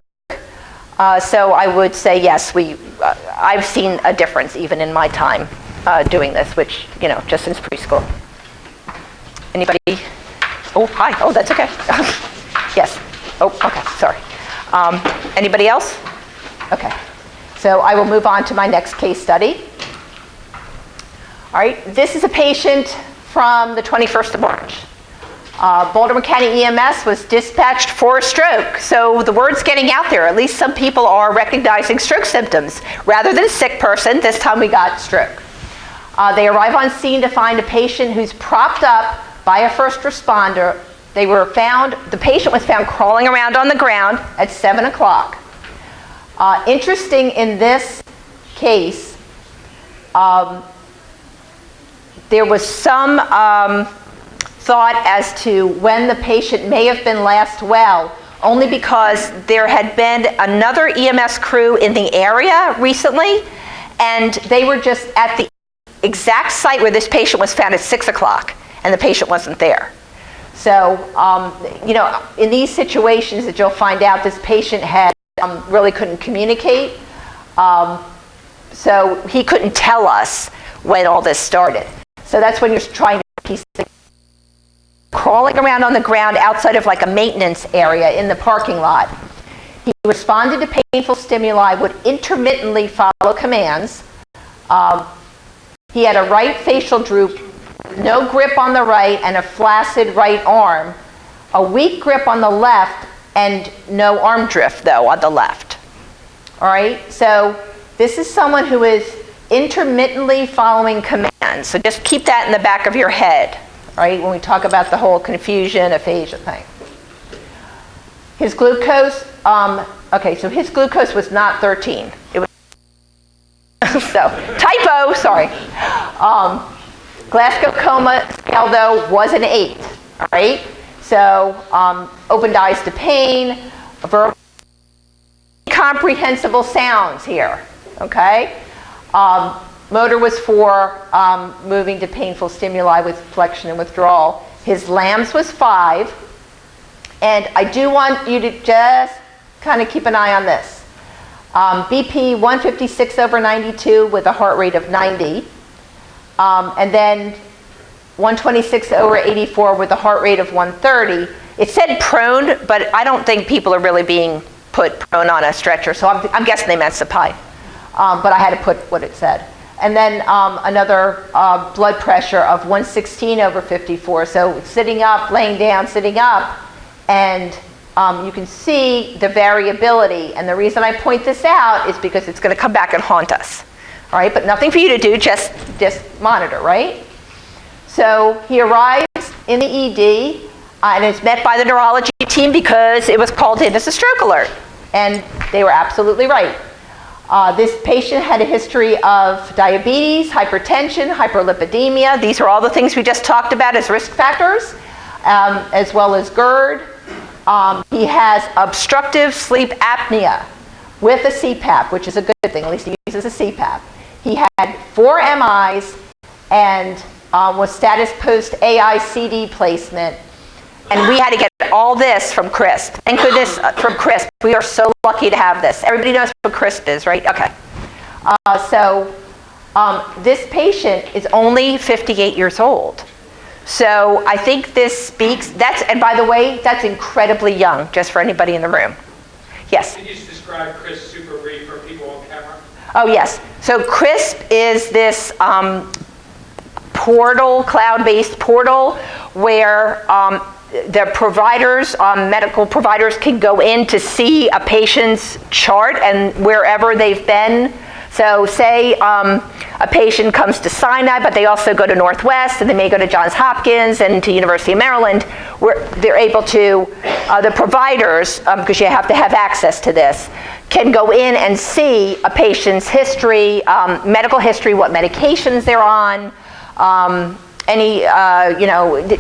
So I would say yes, I've seen a difference even in my time doing this, which, just since preschool. Anybody? Oh, hi. Oh, that's okay. Yes. Oh, okay. Sorry. Anybody else? Okay. So I will move on to my next case study. All right. This is a patient from the 21st of March. Baltimore County EMS was dispatched for a stroke. So the word's getting out there. At least some people are recognizing stroke symptoms. Rather than a sick person, this time we got stroke. They arrive on scene to find a patient who's propped up by a first responder. The patient was found crawling around on the ground at 7 o'clock. Interesting in this case, there was some thought as to when the patient may have been last well, only because there had been another EMS crew in the area recently, and they were just at the exact site where this patient was found at 6 o'clock, and the patient wasn't there. So, in these situations that you'll find out, this patient had really couldn't communicate, so he couldn't tell us when all this started. So that's when you're trying to piece things. Crawling around on the ground outside of like a maintenance area in the parking lot. He responded to painful stimuli, would intermittently follow commands. He had a right facial droop no grip on the right and a flaccid right arm, a weak grip on the left, and no arm drift, though, on the left. All right? So this is someone who is intermittently following commands. So just keep that in the back of your head, right, when we talk about the whole confusion, aphasia thing. His glucose, okay, so his glucose was not 13. It was so, typo, sorry. Glasgow Coma Scale, though, was an 8, all right? So opened eyes to pain, verbal incomprehensible sounds here, okay? Motor was 4, moving to painful stimuli with flexion and withdrawal. His LAMS was 5, and I do want you to just kind of keep an eye on this. BP 156/92 with a heart rate of 90, and then 126/84 with a heart rate of 130. It said prone, but I don't think people are really being put prone on a stretcher, so I'm guessing they meant supine. But I had to put what it said. And then another blood pressure of 116/54. So sitting up, laying down, sitting up, and you can see the variability. And the reason I point this out is because it's going to come back and haunt us. All right, but nothing for you to do, just monitor, right? So he arrives in the ED and is met by the neurology team because it was called in as a stroke alert. And they were absolutely right. This patient had a history of diabetes, hypertension, hyperlipidemia. These are all the things we just talked about as risk factors, as well as GERD. He has obstructive sleep apnea with a CPAP, which is a good thing. At least he uses a CPAP. He had 4 MIs and was status post AICD placement. And we had to get all this from CRISP. Thank goodness from CRISP. We are so lucky to have this. Everybody knows what CRISP is, right? Okay. This patient is only 58 years old. So I think this speaks, and by the way, that's incredibly young, just for anybody in the room. Yes? Can you just describe CRISP super brief for people on camera? Oh, yes. So CRISP is this portal, cloud-based portal, where the providers, medical providers, can go in to see a patient's chart and wherever they've been. So say a patient comes to Sinai, but they also go to Northwest, and they may go to Johns Hopkins and to University of Maryland, where they're able to, the providers, because you have to have access to this, can go in and see a patient's history, medical history, what medications they're on,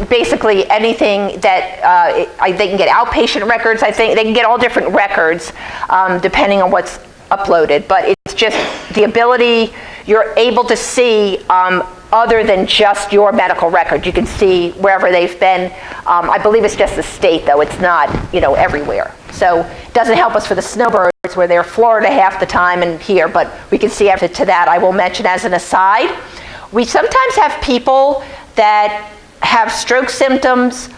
basically anything that they can get outpatient records. I think they can get all different records depending on what's uploaded. But it's just the ability, you're able to see other than just your medical record. You can see wherever they've been. I believe it's just the state, though. It's not, everywhere. So it doesn't help us for the snowbirds where they're Florida half the time and here, but we can see after to that. I will mention as an aside, we sometimes have people that have stroke symptoms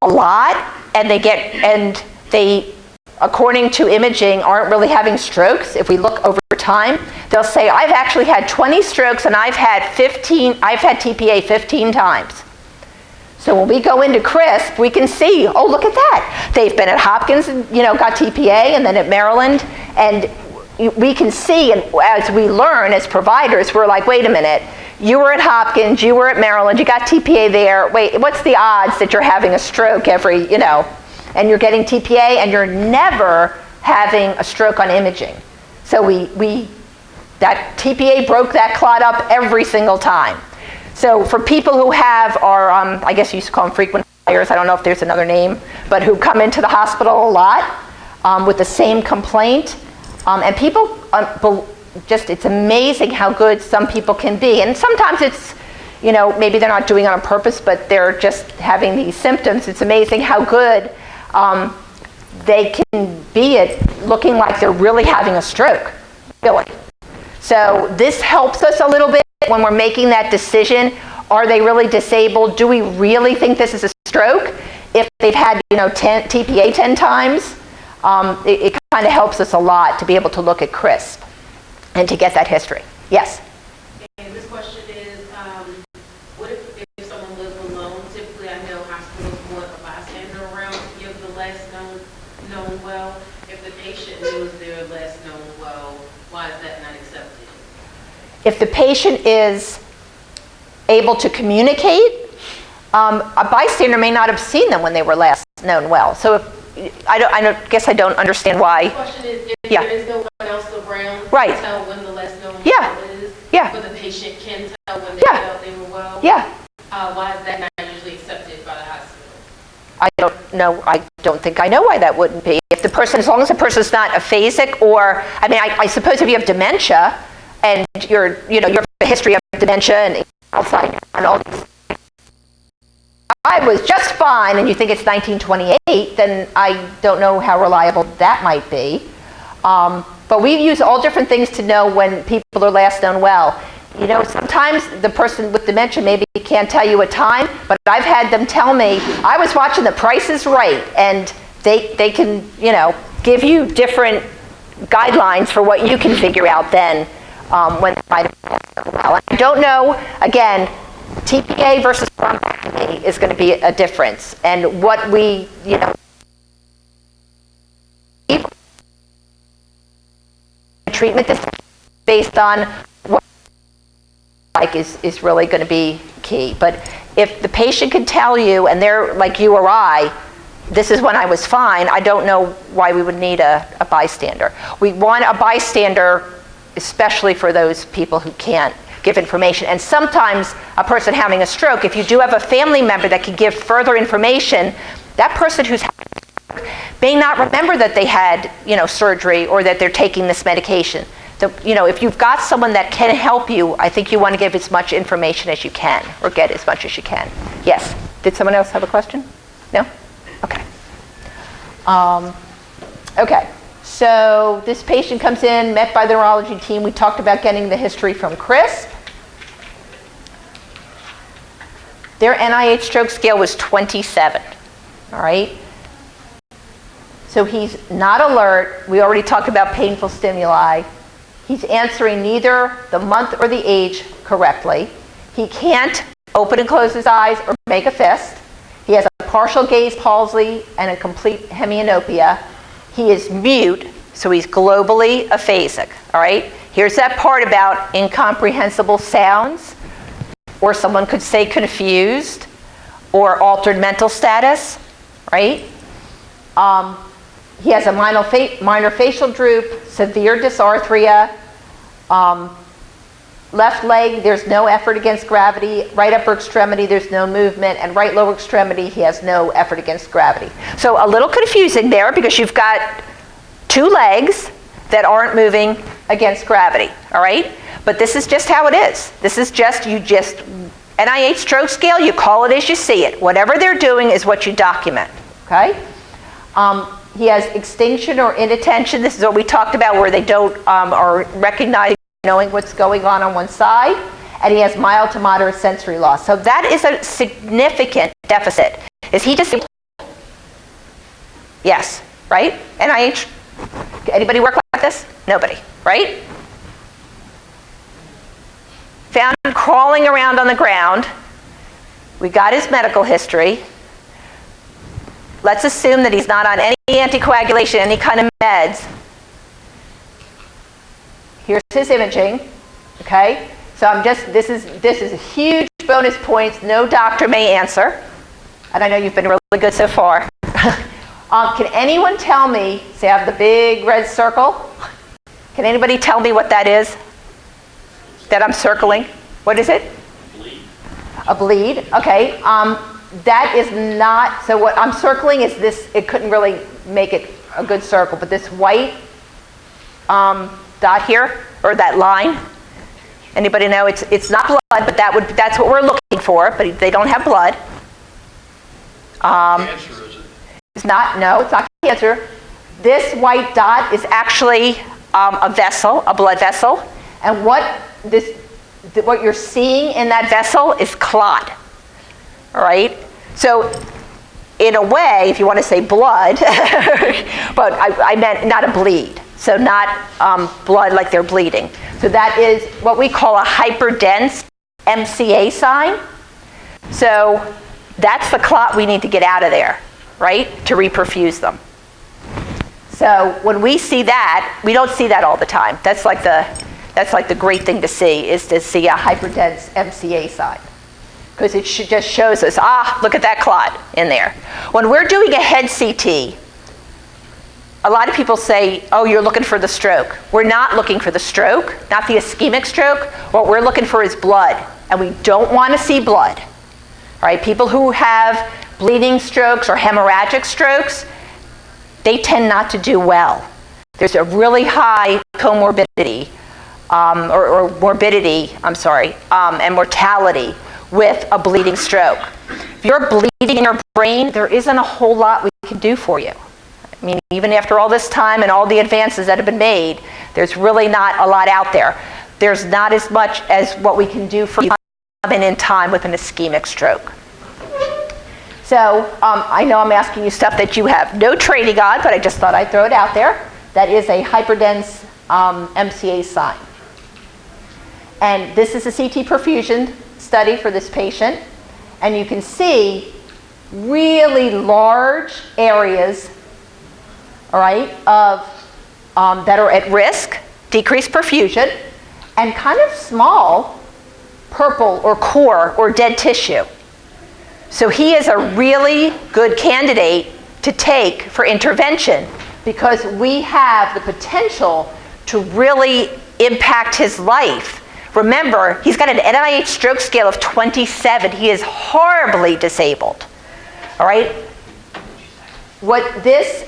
a lot, and they, according to imaging, aren't really having strokes. If we look over time, they'll say, I've actually had 20 strokes and I've had TPA 15 times. So when we go into CRISP, we can see, oh, look at that. They've been at Hopkins and, got TPA, and then at Maryland, and we can see, and as we learn as providers, we're like, wait a minute, you were at Hopkins, you were at Maryland, you got TPA there, wait, what's the odds that you're having a stroke every, and you're getting TPA and you're never having a stroke on imaging. So that TPA broke that clot up every single time. So for people who have our, I guess you used to call them frequent flyers, I don't know if there's another name, but who come into the hospital a lot with the same complaint, and people it's amazing how good some people can be. And sometimes it's, maybe they're not doing it on purpose, but they're just having these symptoms. It's amazing how good they can be at looking like they're really having a stroke, really. So this helps us a little bit when we're making that decision. Are they really disabled? Do we really think this is a stroke? If they've had, TPA 10 times, it kind of helps us a lot to be able to look at CRISP and to get that history. Yes? And this question is, what if known well. If the patient knows their last known well, why is that not accepted? If the patient is able to communicate, a bystander may not have seen them when they were last known well. So if I guess I don't understand why. The question is, if Yeah. there is no one else around Right. to tell when the last known Yeah. well is, Yeah. but the patient can tell when they Yeah. felt they were well, Yeah, why is that not usually accepted by the hospital? I don't know. I don't think I know why that wouldn't be. If the person, as long as the person's not aphasic, or I mean, I suppose if you have dementia and you have a history of dementia and Alzheimer's and all these, I was just fine, and you think it's 1928, then I don't know how reliable that might be. But we use all different things to know when people are last known well. You know, sometimes the person with dementia maybe can't tell you a time, but I've had them tell me, I was watching The Price is Right, and they can, give you different guidelines for what you can figure out then when they might have last known well. I don't know, again, TPA versus thrombectomy is going to be a difference. And what we, treatment is based on what is really going to be key. But if the patient can tell you, and they're like you or I, this is when I was fine, I don't know why we would need a bystander. We want a bystander, especially for those people who can't give information. And sometimes a person having a stroke, if you do have a family member that can give further information, that person who's having a stroke may not remember that they had, surgery or that they're taking this medication. So, if you've got someone that can help you, I think you want to give as much information as you can, or get as much as you can. Yes. Did someone else have a question? No? Okay. Okay. So this patient comes in, met by the neurology team. We talked about getting the history from Chris. Their NIH Stroke Scale was 27. All right. So he's not alert. We already talked about painful stimuli. He's answering neither the month or the age correctly. He can't open and close his eyes or make a fist. He has a partial gaze palsy and a complete hemianopia. He is mute, so he's globally aphasic. All right? Here's that part about incomprehensible sounds, or someone could say confused, or altered mental status, right? He has a minor facial droop, severe dysarthria. Left leg, there's no effort against gravity. Right upper extremity, there's no movement. And right lower extremity, he has no effort against gravity. So a little confusing there because you've got two legs that aren't moving against gravity, all right? But this is just how it is. This is just, NIH Stroke Scale, you call it as you see it. Whatever they're doing is what you document, okay? He has extinction or inattention. This is what we talked about, where they don't are recognizing, knowing what's going on one side. And he has mild to moderate sensory loss. So that is a significant deficit. Is he just... Yes, right? NIH, anybody work like this? Nobody, right? Found him crawling around on the ground. We got his medical history. Let's assume that he's not on any anticoagulation, any kind of meds. Here's his imaging, okay? So this is a huge bonus points. No doctor may answer. And I know you've been really good so far. Can anyone tell me, say I have the big red circle. Can anybody tell me what that is that I'm circling? What is it? Bleed. A bleed, okay. That is not, so what I'm circling is this, it couldn't really make it a good circle, but this white dot here, or that line, anybody know? It's not blood, but that's what we're looking for, but they don't have blood. Cancer, is it? It's not, no, it's not cancer. This white dot is actually a vessel, a blood vessel, and what you're seeing in that vessel is clot. All right? So in a way, if you want to say blood, but I meant not a bleed. So not blood like they're bleeding. So that is what we call a hyperdense MCA sign. So that's the clot we need to get out of there, right? To reperfuse them. So when we see that, we don't see that all the time. That's like the great thing to see, is to see a hyperdense MCA sign. Because it just shows us, look at that clot in there. When we're doing a head CT, a lot of people say, oh, you're looking for the stroke. We're not looking for the stroke, not the ischemic stroke. What we're looking for is blood, and we don't want to see blood. All right, people who have bleeding strokes or hemorrhagic strokes, they tend not to do well. There's a really high comorbidity, or morbidity, and mortality with a bleeding stroke. If you're bleeding in your brain, there isn't a whole lot we can do for you. I mean, even after all this time and all the advances that have been made, there's really not a lot out there. There's not as much as what we can do for you coming in time with an ischemic stroke. So I know I'm asking you stuff that you have no training on, but I just thought I'd throw it out there. That is a hyperdense MCA sign. And this is a CT perfusion study for this patient. And you can see really large areas, all right, of, that are at risk, decreased perfusion, and kind of small purple or core or dead tissue. So he is a really good candidate to take for intervention because we have the potential to really impact his life. Remember, he's got an NIH Stroke Scale of 27. He is horribly disabled, all right? What this,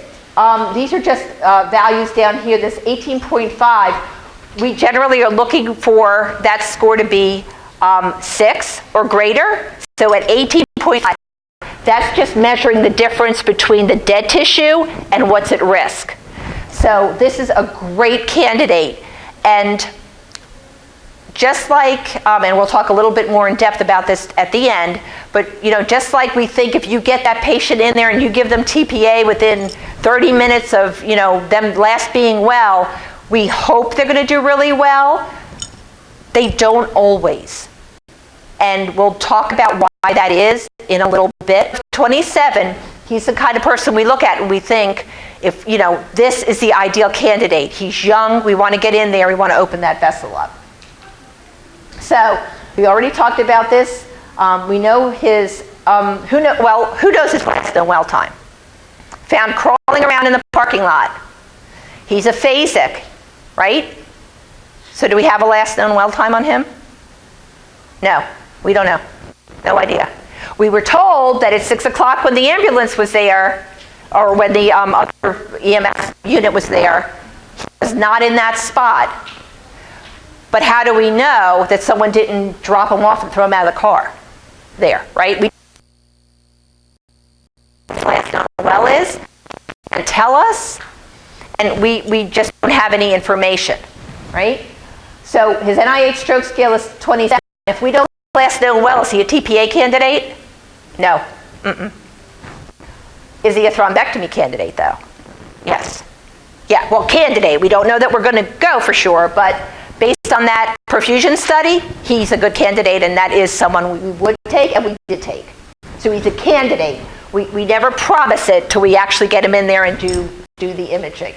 these are just values down here, this 18.5. We generally are looking for that score to be 6 or greater. So at 18.5, that's just measuring the difference between the dead tissue and what's at risk. So this is a great candidate. And just like, and we'll talk a little bit more in depth about this at the end, but just like we think if you get that patient in there and you give them TPA within 30 minutes of them last being well, we hope they're going to do really well. They don't always. And we'll talk about why that is in a little bit. 27, he's the kind of person we look at and we think, if this is the ideal candidate. He's young, we want to get in there, we want to open that vessel up. So we already talked about this. We know his, who knows his last known well time? Found crawling around in the parking lot. He's aphasic, right? So do we have a last known well time on him? No, we don't know. No idea. We were told that at 6 o'clock when the ambulance was there, or when the other EMS unit was there, he was not in that spot. But how do we know that someone didn't drop him off and throw him out of the car there, right? Last known well is, and tell us, and we just don't have any information, right? So his NIH Stroke Scale is 27. If we don't last known well, is he a TPA candidate? No. Is he a thrombectomy candidate, though? Yes. Yeah, well, candidate. We don't know that we're going to go for sure, but based on that perfusion study, he's a good candidate, and that is someone we would take, and we did take. So he's a candidate. We never promise it till we actually get him in there and do the imaging.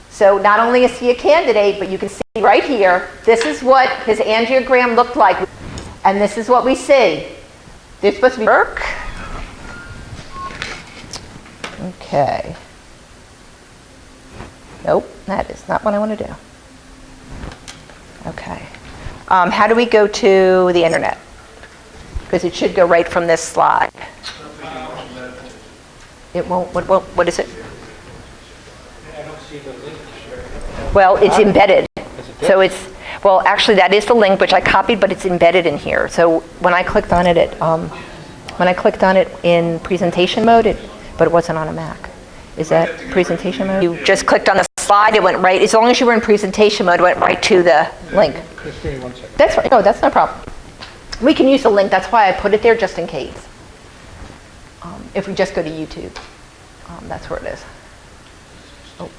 So not only is he a candidate, but you can see right here, this is what his angiogram looked like, and this is what we see. They're supposed to be work. Okay. Nope, that is not what I want to do. Okay. How do we go to the internet? Because it should go right from this slide. It won't, what is it? I don't see the link. Well, it's embedded. So it's, well, actually that is the link which I copied, but it's embedded in here. So when I clicked on it, in presentation mode, but it wasn't on a Mac. Is that presentation mode? You just clicked on the slide, it went right, as long as you were in presentation mode, it went right to the link. Just give me 1 second. That's right, no, that's no problem. We can use the link, that's why I put it there just in case. If we just go to YouTube, that's where it is. Oh.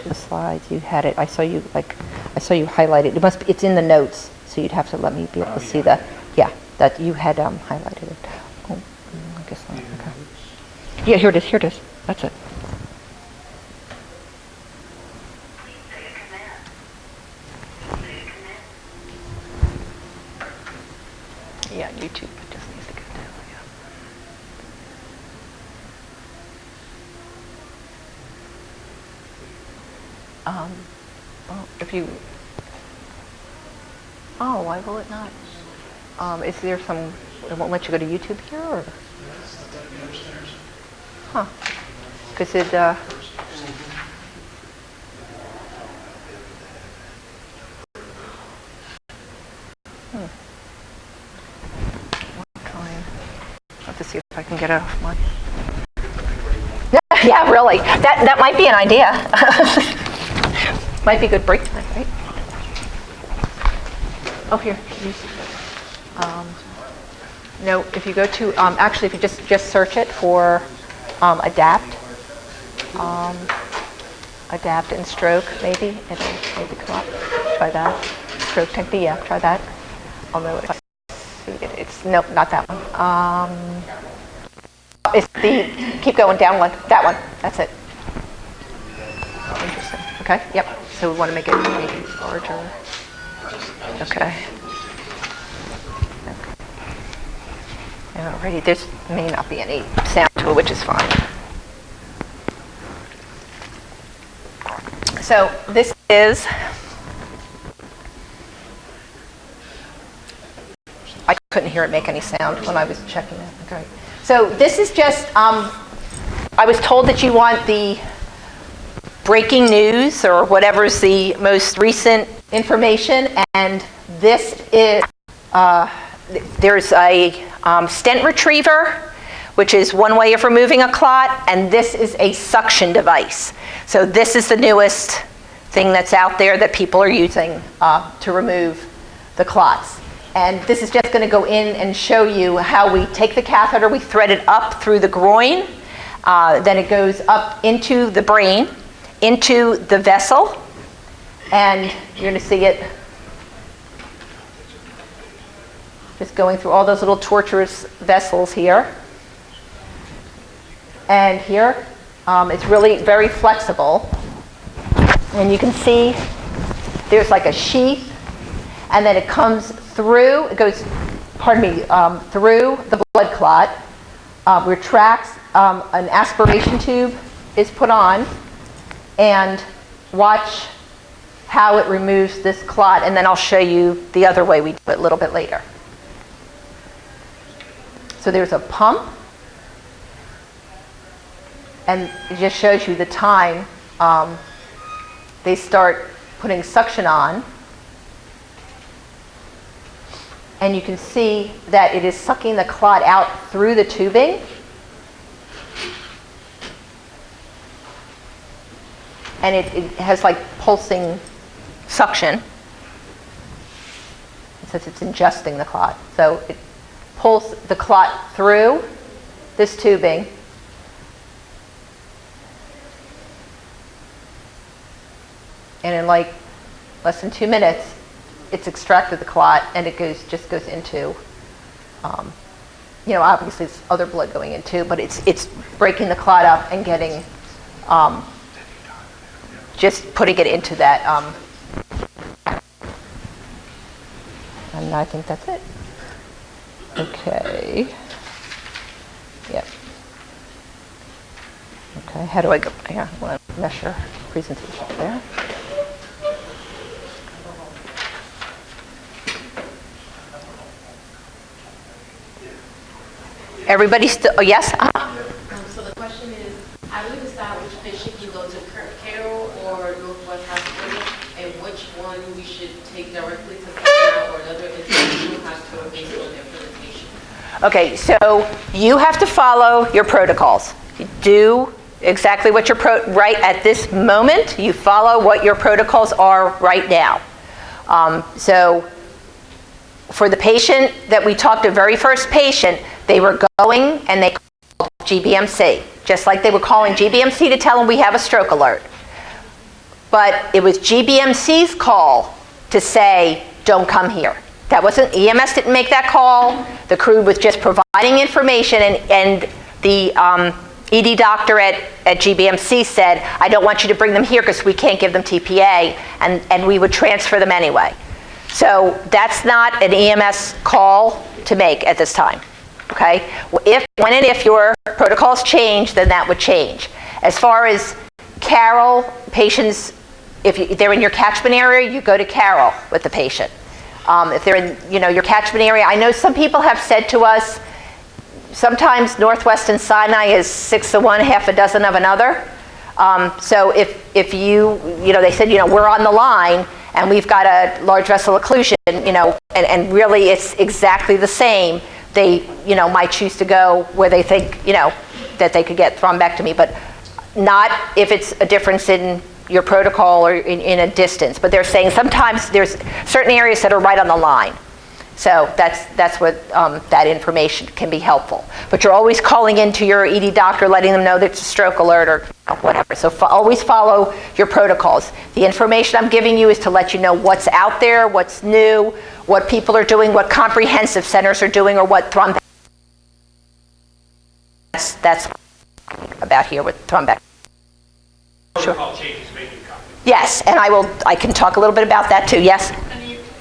The slides, you had it. I saw you highlighted. It's in the notes, so you'd have to let me be able to see that. Yeah, that you had highlighted it. Oh, I guess not. Okay. Yeah, here it is. That's it. Yeah, YouTube just needs to go down. Yeah. Well, if you. Oh, why will it not? Is there some? It won't let you go to YouTube here, or? Huh? Because it. I have to see if I can get it off my. Yeah, really. That might be an idea. Might be a good break time, right? Oh, here. No, if you go to actually, if you just search it for adapt, adapt and stroke, maybe it'll maybe come up. Try that. Stroke technique. Yeah, try that. Although it's nope, not that one. It's the keep going down one. That one. That's it. Interesting. Okay. Yep. So we want to make it maybe larger. Okay. And already there may not be any sound to it, which is fine. So this is. I couldn't hear it make any sound when I was checking it. Okay. So this is just, I was told that you want the breaking news or whatever's the most recent information, and this is, there's a stent retriever, which is one way of removing a clot, and this is a suction device. So this is the newest thing that's out there that people are using to remove the clots. And this is just going to go in and show you how we take the catheter, we thread it up through the groin, then it goes up into the brain, into the vessel, and you're going to see it just going through all those little tortuous vessels here. And here, it's really very flexible. And you can see there's like a sheath, and then it comes through, it goes, through the blood clot, retracts, an aspiration tube is put on, and watch how it removes this clot, and then I'll show you the other way we do it a little bit later. So there's a pump, and it just shows you the time they start putting suction on. And you can see that it is sucking the clot out through the tubing. And it has like pulsing suction. Since it's ingesting the clot. So it pulls the clot through this tubing. And in like less than 2 minutes, it's extracted the clot, and it just goes into, obviously there's other blood going in too, but it's breaking the clot up and getting, just putting it into that, and I think that's it. Okay. Yep. Okay, how do I go? Yeah, I want to measure presentation there. Everybody still, oh, yes? So the question is, how do we decide which patient can go to Carroll or Northwest Hospital, and which one we should take directly to Sinai or another institutional hospital based on their presentation? Okay, so you have to follow your protocols. You do exactly what your right at this moment. You follow what your protocols are right now. So for the patient that we talked to, very first patient, they were going and they called GBMC, just like they were calling GBMC to tell them we have a stroke alert. but it was GBMC's call to say, don't come here. That wasn't, EMS didn't make that call. The crew was just providing information, and the ED doctor at GBMC said, I don't want you to bring them here because we can't give them TPA, and we would transfer them anyway. So that's not an EMS call to make at this time, okay? When and if your protocols change, then that would change. As far as Carroll, patients, if they're in your catchment area, you go to Carroll with the patient. If they're in, your catchment area, I know some people have said to us, sometimes Northwest and Sinai is 6 of one, half a dozen of another. So if you, they said, we're on the line and we've got a large vessel occlusion, and really it's exactly the same, they, might choose to go where they think, that they could get thrombectomy, but not if it's a difference in your protocol or in a distance. But they're saying sometimes there's certain areas that are right on the line. So that's what that information can be helpful. But you're always calling into your ED doctor, letting them know that it's a stroke alert or whatever. So always follow your protocols. The information I'm giving you is to let you know what's out there, what's new, what people are doing, what comprehensive centers are doing, or what thrombectomy. That's about here with thrombectomy. Protocol changes may be coming. Yes, and I can talk a little bit about that too. Yes.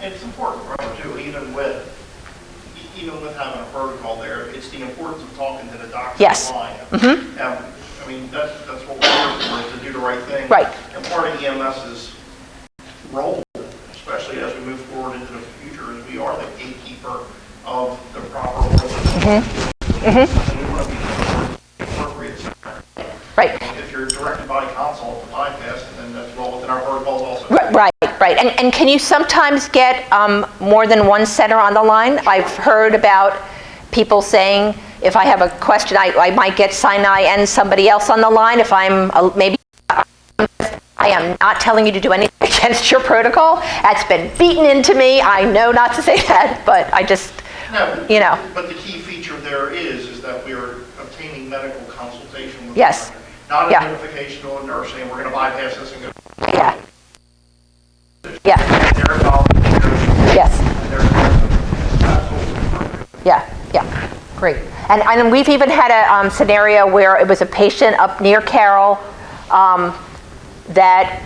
It's important, remember, too, even with having a protocol there, it's the importance of talking to the doctor Yes. on the line. Mm-hmm. I mean, that's what we're here for, to do the right thing. Right. And part of EMS's role, especially as we move forward into the future, is we are the gatekeeper of the proper Mm-hmm. Mm-hmm. And we want to be the appropriate center. Right. If you're directed by consult to bypass, then that's well within our protocols also. Right. And can you sometimes get more than one center on the line? I've heard about people saying, if I have a question, I might get Sinai and somebody else on the line. If I'm maybe, I am not telling you to do anything against your protocol. That's been beaten into me. I know not to say that, but I just, But the key feature there is that we are obtaining medical consultation with Yes. the doctor. Not Yeah. identification to a nurse saying we're going to bypass this and go. yeah. Yeah. They're involved in the negotiation. Yes. And they're absolutely appropriate. Yeah, great. And we've even had a scenario where it was a patient up near Carroll that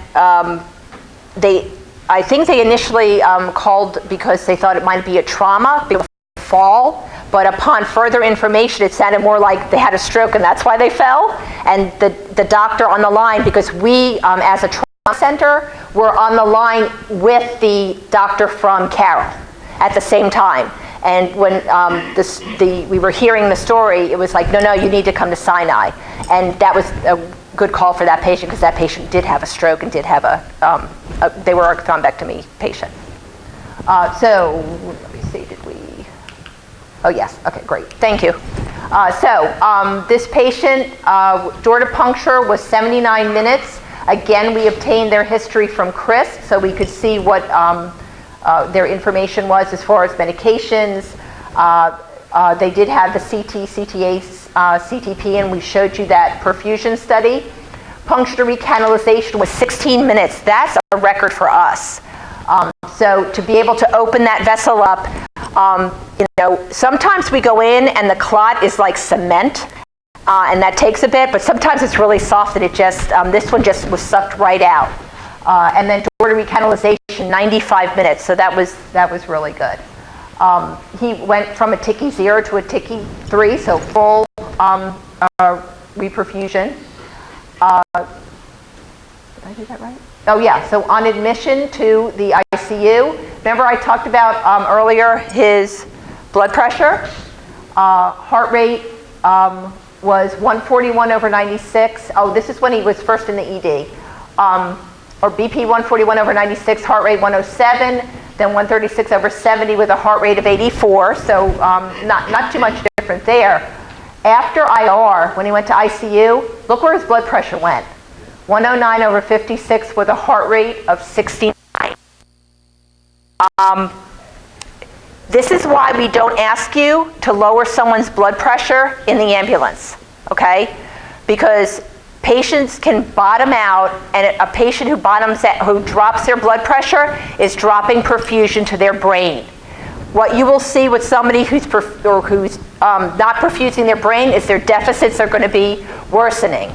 I think they initially called because they thought it might be a trauma, fall, but upon further information, it sounded more like they had a stroke and that's why they fell. And the doctor on the line, because we, as a trauma center, were on the line with the doctor from Carroll at the same time. And when we were hearing the story, it was like, no, you need to come to Sinai. And that was a good call for that patient because that patient did have a stroke and did have they were a thrombectomy patient. So let me see, oh yes, okay, great, thank you. This patient, door to puncture was 79 minutes. Again, we obtained their history from Chris, so we could see what their information was as far as medications. They did have the CT, CTA, CTP, and we showed you that perfusion study. Puncture to recanalization was 16 minutes. That's a record for us. So to be able to open that vessel up, sometimes we go in and the clot is like cement, and that takes a bit, but sometimes it's really soft and it just, this one just was sucked right out. And then door to recanalization, 95 minutes, so that was really good. He went from a TICI 0 to a TICI 3, so full reperfusion. Did I do that right? Oh yeah, so on admission to the ICU, remember I talked about earlier his blood pressure, heart rate was 141/96. Oh, this is when he was first in the ED. Or BP 141/96, heart rate 107, then 136/70 with a heart rate of 84, so not too much different there. After IR, when he went to ICU, look where his blood pressure went. 109/56 with a heart rate of 69. This is why we don't ask you to lower someone's blood pressure in the ambulance, okay? Because patients can bottom out, and a patient who drops their blood pressure is dropping perfusion to their brain. What you will see with somebody who's not perfusing their brain is their deficits are going to be worsening.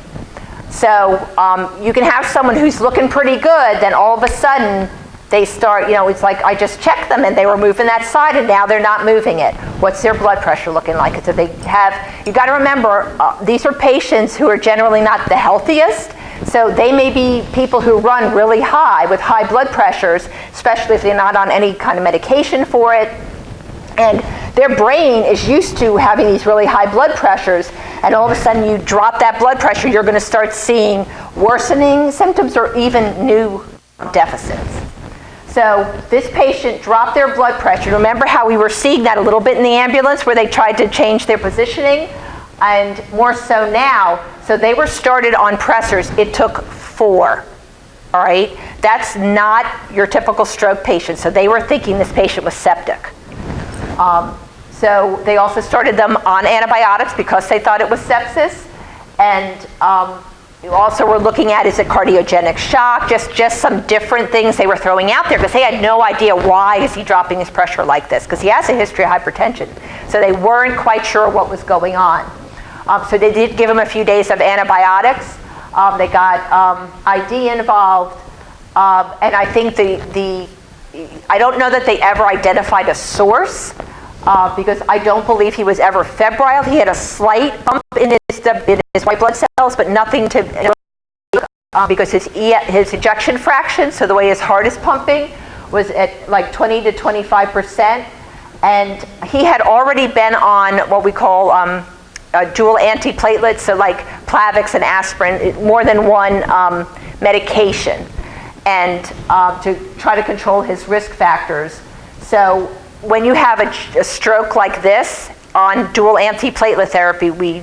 So you can have someone who's looking pretty good, then all of a sudden they start, it's like I just checked them and they were moving that side and now they're not moving it. What's their blood pressure looking like? So you got to remember, these are patients who are generally not the healthiest. So they may be people who run really high with high blood pressures, especially if they're not on any kind of medication for it. And their brain is used to having these really high blood pressures, and all of a sudden you drop that blood pressure, you're going to start seeing worsening symptoms or even new deficits. So this patient dropped their blood pressure. Remember how we were seeing that a little bit in the ambulance where they tried to change their positioning? And more so now. So they were started on pressors. It took 4. All right? That's not your typical stroke patient. So they were thinking this patient was septic. So they also started them on antibiotics because they thought it was sepsis. And you also were looking at, is it cardiogenic shock? Just some different things they were throwing out there because they had no idea why is he dropping his pressure like this, because he has a history of hypertension. So they weren't quite sure what was going on. So they did give him a few days of antibiotics. They got ID involved. And I think I don't know that they ever identified a source because I don't believe he was ever febrile. He had a slight bump in his white blood cells, but nothing to because his ejection fraction, so the way his heart is pumping, was at like 20 to 25%. And he had already been on what we call dual antiplatelets, so like Plavix and aspirin, more than one medication, and to try to control his risk factors. So when you have a stroke like this on dual antiplatelet therapy, we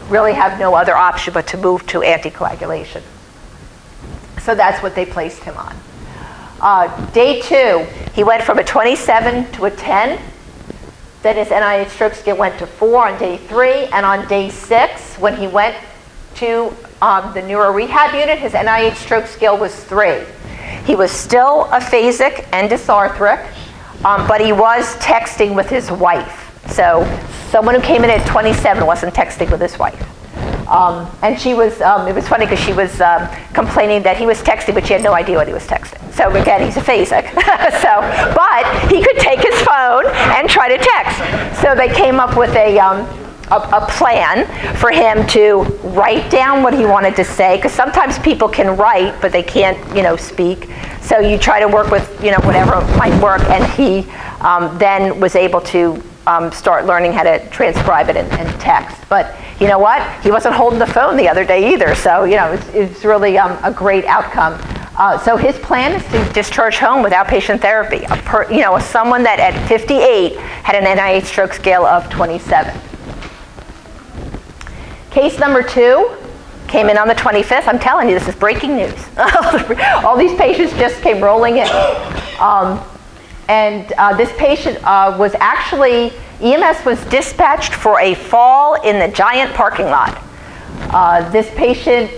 really have no other option but to move to anticoagulation. So that's what they placed him on. Day 2, he went from a 27 to a 10. Then his NIH Stroke Scale went to 4 on day 3. And on day 6, when he went to the neuro rehab unit, his NIH Stroke Scale was 3. He was still aphasic and dysarthric, but he was texting with his wife. So someone who came in at 27 wasn't texting with his wife. And she was, it was funny because she was complaining that he was texting, but she had no idea what he was texting. So again, he's aphasic. But he could take his phone and try to text. So they came up with a plan for him to write down what he wanted to say, because sometimes people can write, but they can't, speak. So you try to work with, whatever might work, and he then was able to start learning how to transcribe it and text. But you know what? He wasn't holding the phone the other day either, so it's really a great outcome. So his plan is to discharge home with outpatient therapy. Someone that at 58 had an NIH Stroke Scale of 27. Case number 2 came in on the 25th. I'm telling you, this is breaking news. All these patients just came rolling in. This patient was actually, EMS was dispatched for a fall in the Giant parking lot. This patient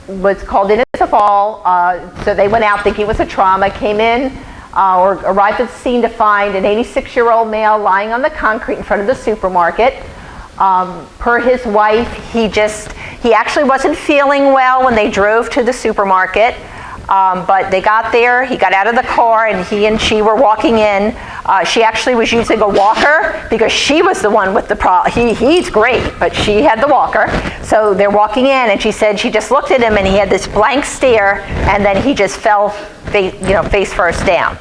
was called in as a fall, so they went out thinking it was a trauma, came in or arrived at the scene to find an 86-year-old male lying on the concrete in front of the supermarket. Per his wife, he actually wasn't feeling well when they drove to the supermarket. But they got there, he got out of the car, and he and she were walking in. She actually was using a walker because she was the one with the problem. He's great, but she had the walker. So they're walking in, and she said she just looked at him, and he had this blank stare, and then he just fell face first down.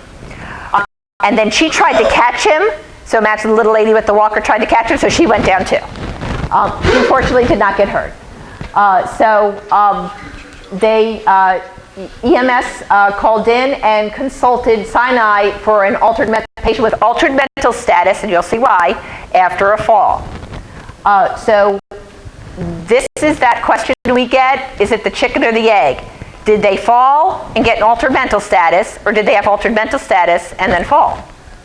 And then she tried to catch him. So imagine the little lady with the walker tried to catch him, so she went down too. She unfortunately did not get hurt. EMS called in and consulted Sinai for an patient with altered mental status, and you'll see why, after a fall. So this is that question we get, is it the chicken or the egg? Did they fall and get an altered mental status, or did they have altered mental status and then fall?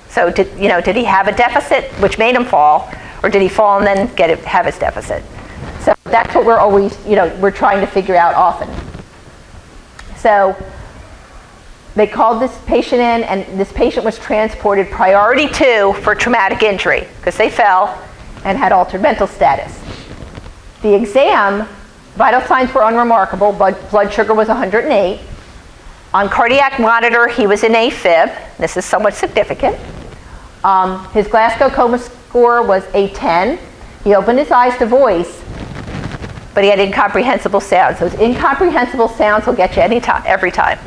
So did he have a deficit which made him fall, or did he fall and then have his deficit? So that's what we're always, we're trying to figure out often. So they called this patient in, and this patient was transported priority 2 for traumatic injury because they fell and had altered mental status. The exam, vital signs were unremarkable. Blood sugar was 108. On cardiac monitor, he was in AFib. This is somewhat significant. His Glasgow coma score was a 10. He opened his eyes to voice, but he had incomprehensible sounds. Those incomprehensible sounds will get you every time.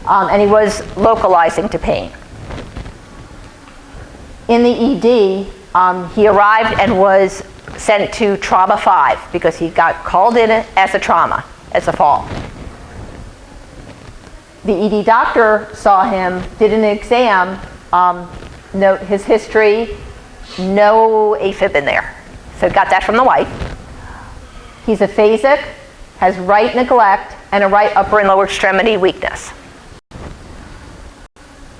And he was localizing to pain. In the ED, he arrived and was sent to trauma 5 because he got called in as a trauma, as a fall. The ED doctor saw him, did an exam, note his history, no AFib in there. So got that from the wife. He's aphasic, has right neglect, and a right upper and lower extremity weakness.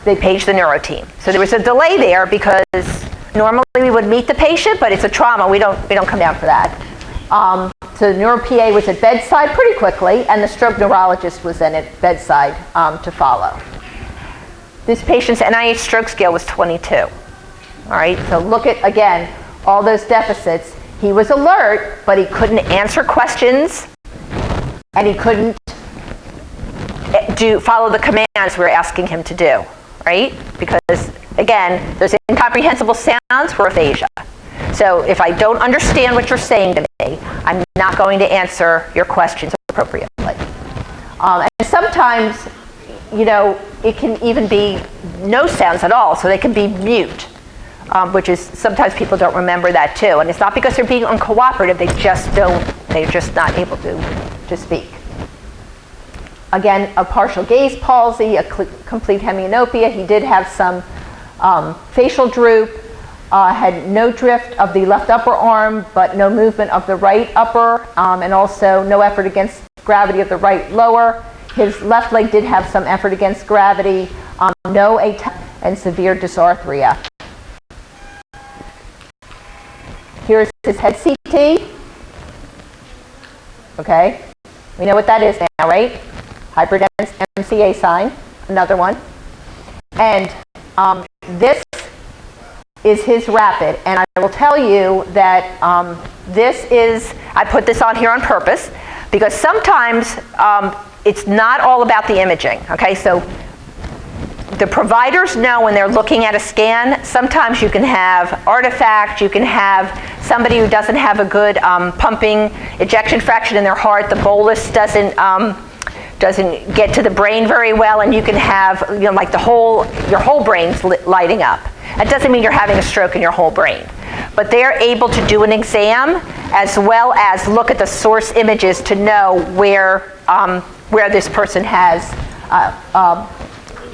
They paged the neuro team. So there was a delay there because normally we would meet the patient, but it's a trauma. We don't come down for that. So the neuro PA was at bedside pretty quickly, and the stroke neurologist was then at bedside to follow. This patient's NIH Stroke Scale was 22. All right, so look at, again, all those deficits. He was alert, but he couldn't answer questions, and he couldn't follow the commands we were asking him to do, right? Because, again, those incomprehensible sounds were aphasia. So if I don't understand what you're saying to me, I'm not going to answer your questions appropriately. And sometimes, it can even be no sounds at all, so they can be mute, which is sometimes people don't remember that too. And it's not because they're being uncooperative, they're just not able to speak. Again, a partial gaze palsy, a complete hemianopia. He did have some facial droop, had no drift of the left upper arm, but no movement of the right upper, and also no effort against gravity of the right lower. His left leg did have some effort against gravity, no ATEC, and severe dysarthria. Here's his head CT. Okay, we know what that is now, right? Hyperdense MCA sign, another one. And this is his rapid, and I will tell you that I put this on here on purpose because sometimes it's not all about the imaging, okay? So the providers know when they're looking at a scan, sometimes you can have artifact, you can have somebody who doesn't have a good pumping ejection fraction in their heart, the bolus doesn't get to the brain very well, and you can have, like your whole brain's lighting up. That doesn't mean you're having a stroke in your whole brain. But they're able to do an exam as well as look at the source images to know where this person has,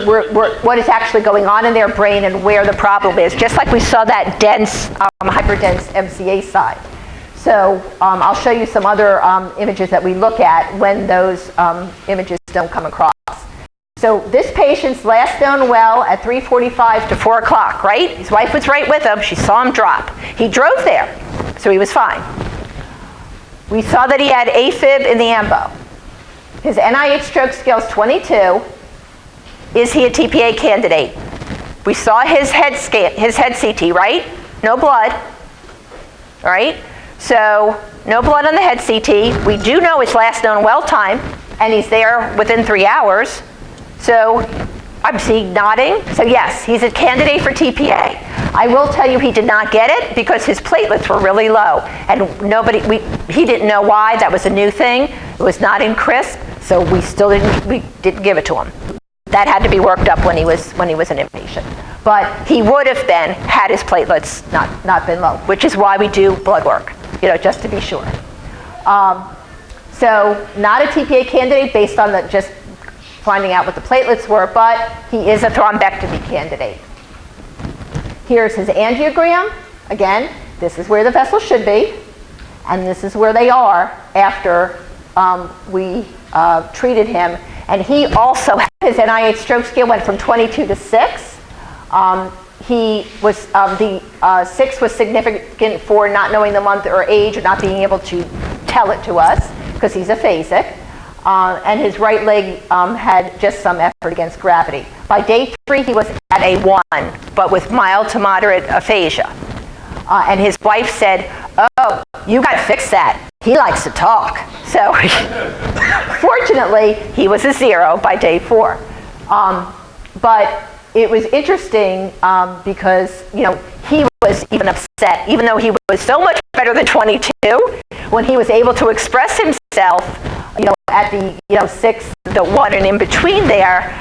what is actually going on in their brain and where the problem is, just like we saw that dense, hyperdense MCA side. So I'll show you some other images that we look at when those images don't come across. So this patient's last known well at 3:45 to 4 o'clock, right? His wife was right with him. She saw him drop. He drove there, so he was fine. We saw that he had AFib in the ambo. His NIH Stroke Scale is 22. Is he a TPA candidate? We saw his head CT, right? No blood, all right? So no blood on the head CT. We do know his last known well time, and he's there within 3 hours. So I'm seeing nodding. So yes, he's a candidate for TPA. I will tell you he did not get it because his platelets were really low, and he didn't know why. That was a new thing. It was not in CRISP, so we didn't give it to him. That had to be worked up when he was an inpatient. But he would have then had his platelets not been low, which is why we do blood work, just to be sure. So not a TPA candidate based on just finding out what the platelets were, but he is a thrombectomy candidate. Here's his angiogram. Again, this is where the vessel should be, and this is where they are after we treated him. And he also, his NIH Stroke Scale went from 22 to 6. He was, the 6 was significant for not knowing the month or age or not being able to tell it to us because he's aphasic. And his right leg had just some effort against gravity. By day 3, he was at a 1, but with mild to moderate aphasia. And his wife said, "Oh, you got to fix that. He likes to talk." So fortunately, he was a 0 by day 4. But it was interesting because, you know, he was even upset, even though he was so much better than 22, when he was able to express himself, you know, at the, you know, 6, the 1, and in between there,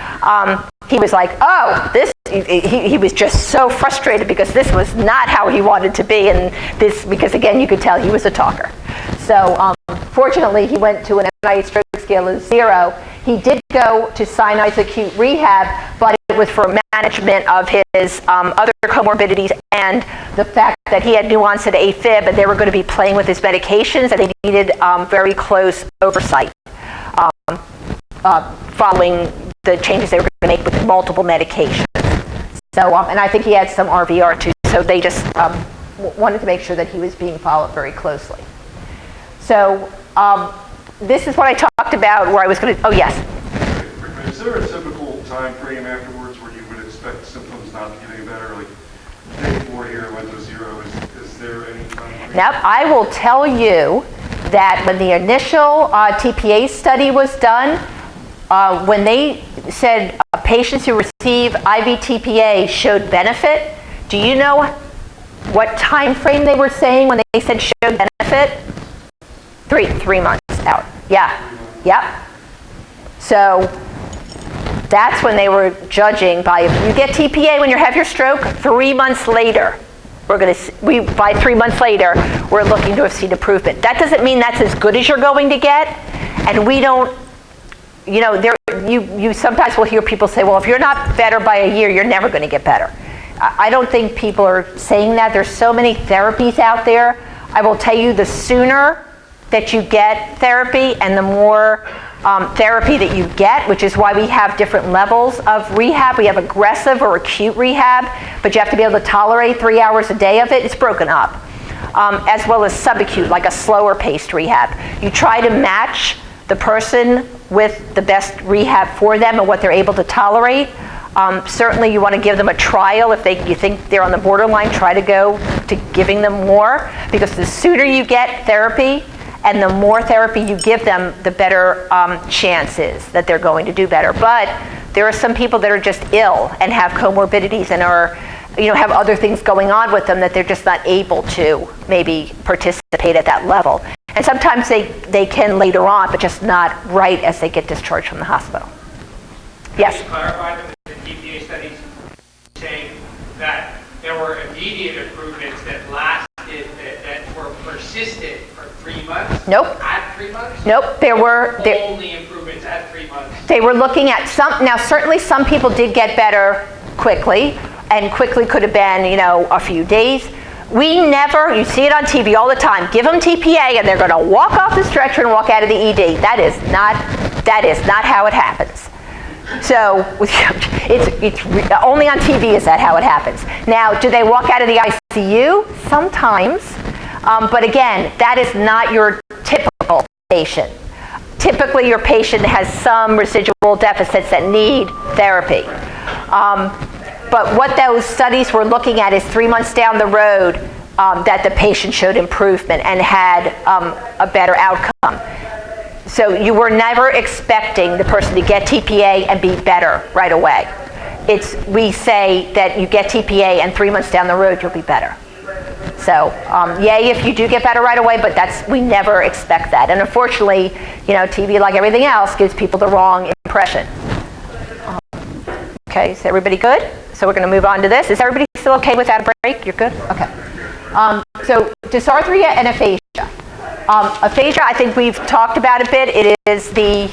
he was like, oh, this, he was just so frustrated because this was not how he wanted to be, and this, because again, you could tell he was a talker. So fortunately, he went to an NIH Stroke Scale of 0. He did go to Sinai's acute rehab, but it was for management of his other comorbidities and the fact that he had new onset AFib, and they were going to be playing with his medications, and they needed very close oversight following the changes they were going to make with multiple medications. So, and I think he had some RVR too, so they just wanted to make sure that he was being followed very closely. So this is what I talked about where I was going to, oh yes. Is there a typical time frame afterwards where you would expect symptoms not to get any better? Like day 4 here went to 0. Is there any time frame? Now, I will tell you that when the initial TPA study was done, when they said patients who receive IV TPA showed benefit, do you know what time frame they were saying when they said showed benefit? 3 months out. Yeah. Yep. So that's when they were judging by, if you get TPA when you have your stroke, 3 months later, by 3 months later, we're looking to have seen improvement. That doesn't mean that's as good as you're going to get, and we don't, you know, you sometimes will hear people say, well, if you're not better by a year, you're never going to get better. I don't think people are saying that. There's so many therapies out there. I will tell you, the sooner that you get therapy and the more therapy that you get, which is why we have different levels of rehab. We have aggressive or acute rehab, but you have to be able to tolerate 3 hours a day of it. It's broken up. As well as subacute, like a slower paced rehab. You try to match the person with the best rehab for them and what they're able to tolerate. Certainly you want to give them a trial. If you think they're on the borderline, try to go to giving them more, because the sooner you get therapy and the more therapy you give them, the better chances that they're going to do better. But there are some people that are just ill and have comorbidities and are, you know, have other things going on with them that they're just not able to maybe participate at that level. And sometimes they can later on, but just not right as they get discharged from the hospital. Yes? Can you clarify that the TPA studies saying that there were immediate improvements that lasted, that were persistent for 3 months? Nope. At 3 months? Nope. There were only improvements at 3 months. They were looking at some. Now, certainly some people did get better quickly, and quickly could have been, you know, a few days. We never, you see it on TV all the time, give them TPA and they're going to walk off the stretcher and walk out of the ED. That is not how it happens. So it's only on TV is that how it happens. Now, do they walk out of the ICU? Sometimes. But again, that is not your typical patient. Typically, your patient has some residual deficits that need therapy. But what those studies were looking at is 3 months down the road that the patient showed improvement and had a better outcome. So you were never expecting the person to get TPA and be better right away. We say that you get TPA and 3 months down the road you'll be better. So yay if you do get better right away, but we never expect that. And unfortunately, you know, TV, like everything else, gives people the wrong impression. Okay, is everybody good? So we're going to move on to this. Is everybody still okay without a break? You're good? Okay. So dysarthria and aphasia. Aphasia, I think we've talked about a bit. It is the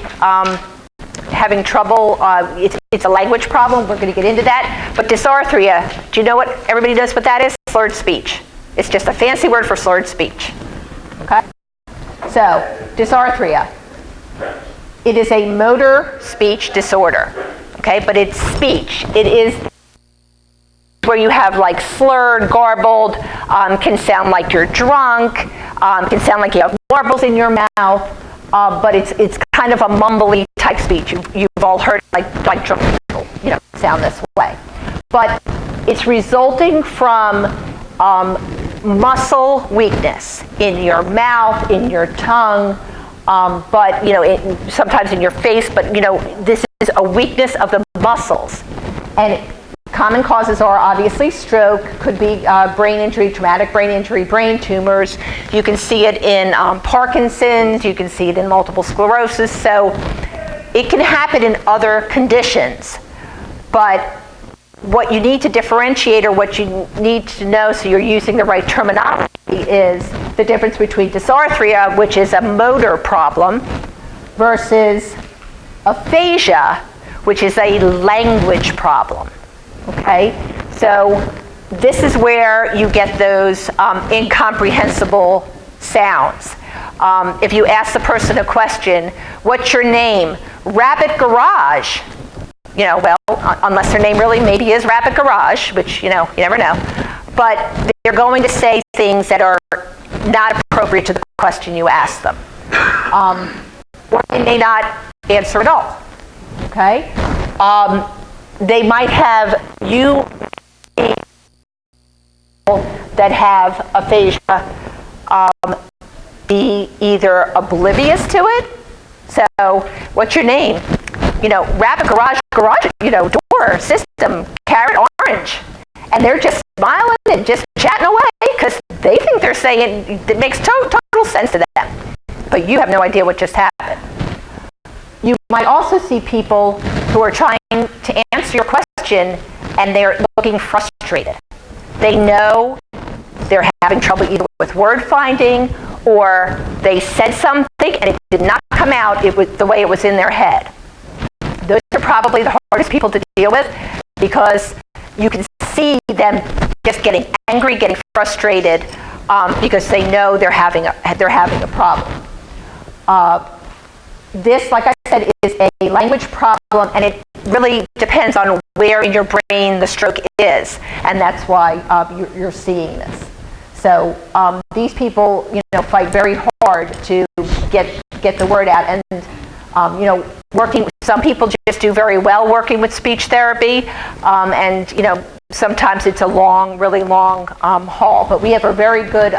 having trouble, it's a language problem. We're going to get into that. But dysarthria, do you know what everybody knows what that is? Slurred speech. It's just a fancy word for slurred speech. Okay? So, dysarthria. It is a motor speech disorder. Okay, but it's speech. It is where you have like slurred, garbled, can sound like you're drunk, can sound like you have marbles in your mouth, but it's kind of a mumbly type speech. You've all heard like drunk people, sound this way. But it's resulting from muscle weakness in your mouth, in your tongue, but sometimes in your face. But this is a weakness of the muscles, and common causes are obviously stroke, could be brain injury, traumatic brain injury, brain tumors. You can see it in Parkinson's, you can see it in multiple sclerosis. So it can happen in other conditions. But what you need to differentiate, or what you need to know so you're using the right terminology, is the difference between dysarthria, which is a motor problem, versus aphasia, which is a language problem. Okay, so this is where you get those incomprehensible sounds. If you ask the person a question, what's your name? Rabbit Garage. Well, unless their name really maybe is Rabbit Garage, which, you never know. But they're going to say things that are not appropriate to the question you ask them. Or they may not answer at all. Okay? They might have that have aphasia be either oblivious to it. So, what's your name? Rabbit Garage, door, system, carrot, orange. And they're just smiling and just chatting away because they think they're saying it makes total sense to them. But you have no idea what just happened. You might also see people who are trying to answer your question and they're looking frustrated. They know they're having trouble either with word finding, or they said something and it did not come out the way it was in their head. Those are probably the hardest people to deal with, because you can see them just getting angry, getting frustrated, because they know they're having a problem. This, like I said, is a language problem, and it really depends on where in your brain the stroke is, and that's why you're seeing this. So these people, fight very hard to get the word out, and some people just do very well working with speech therapy, and sometimes it's a really long haul. But we have a very good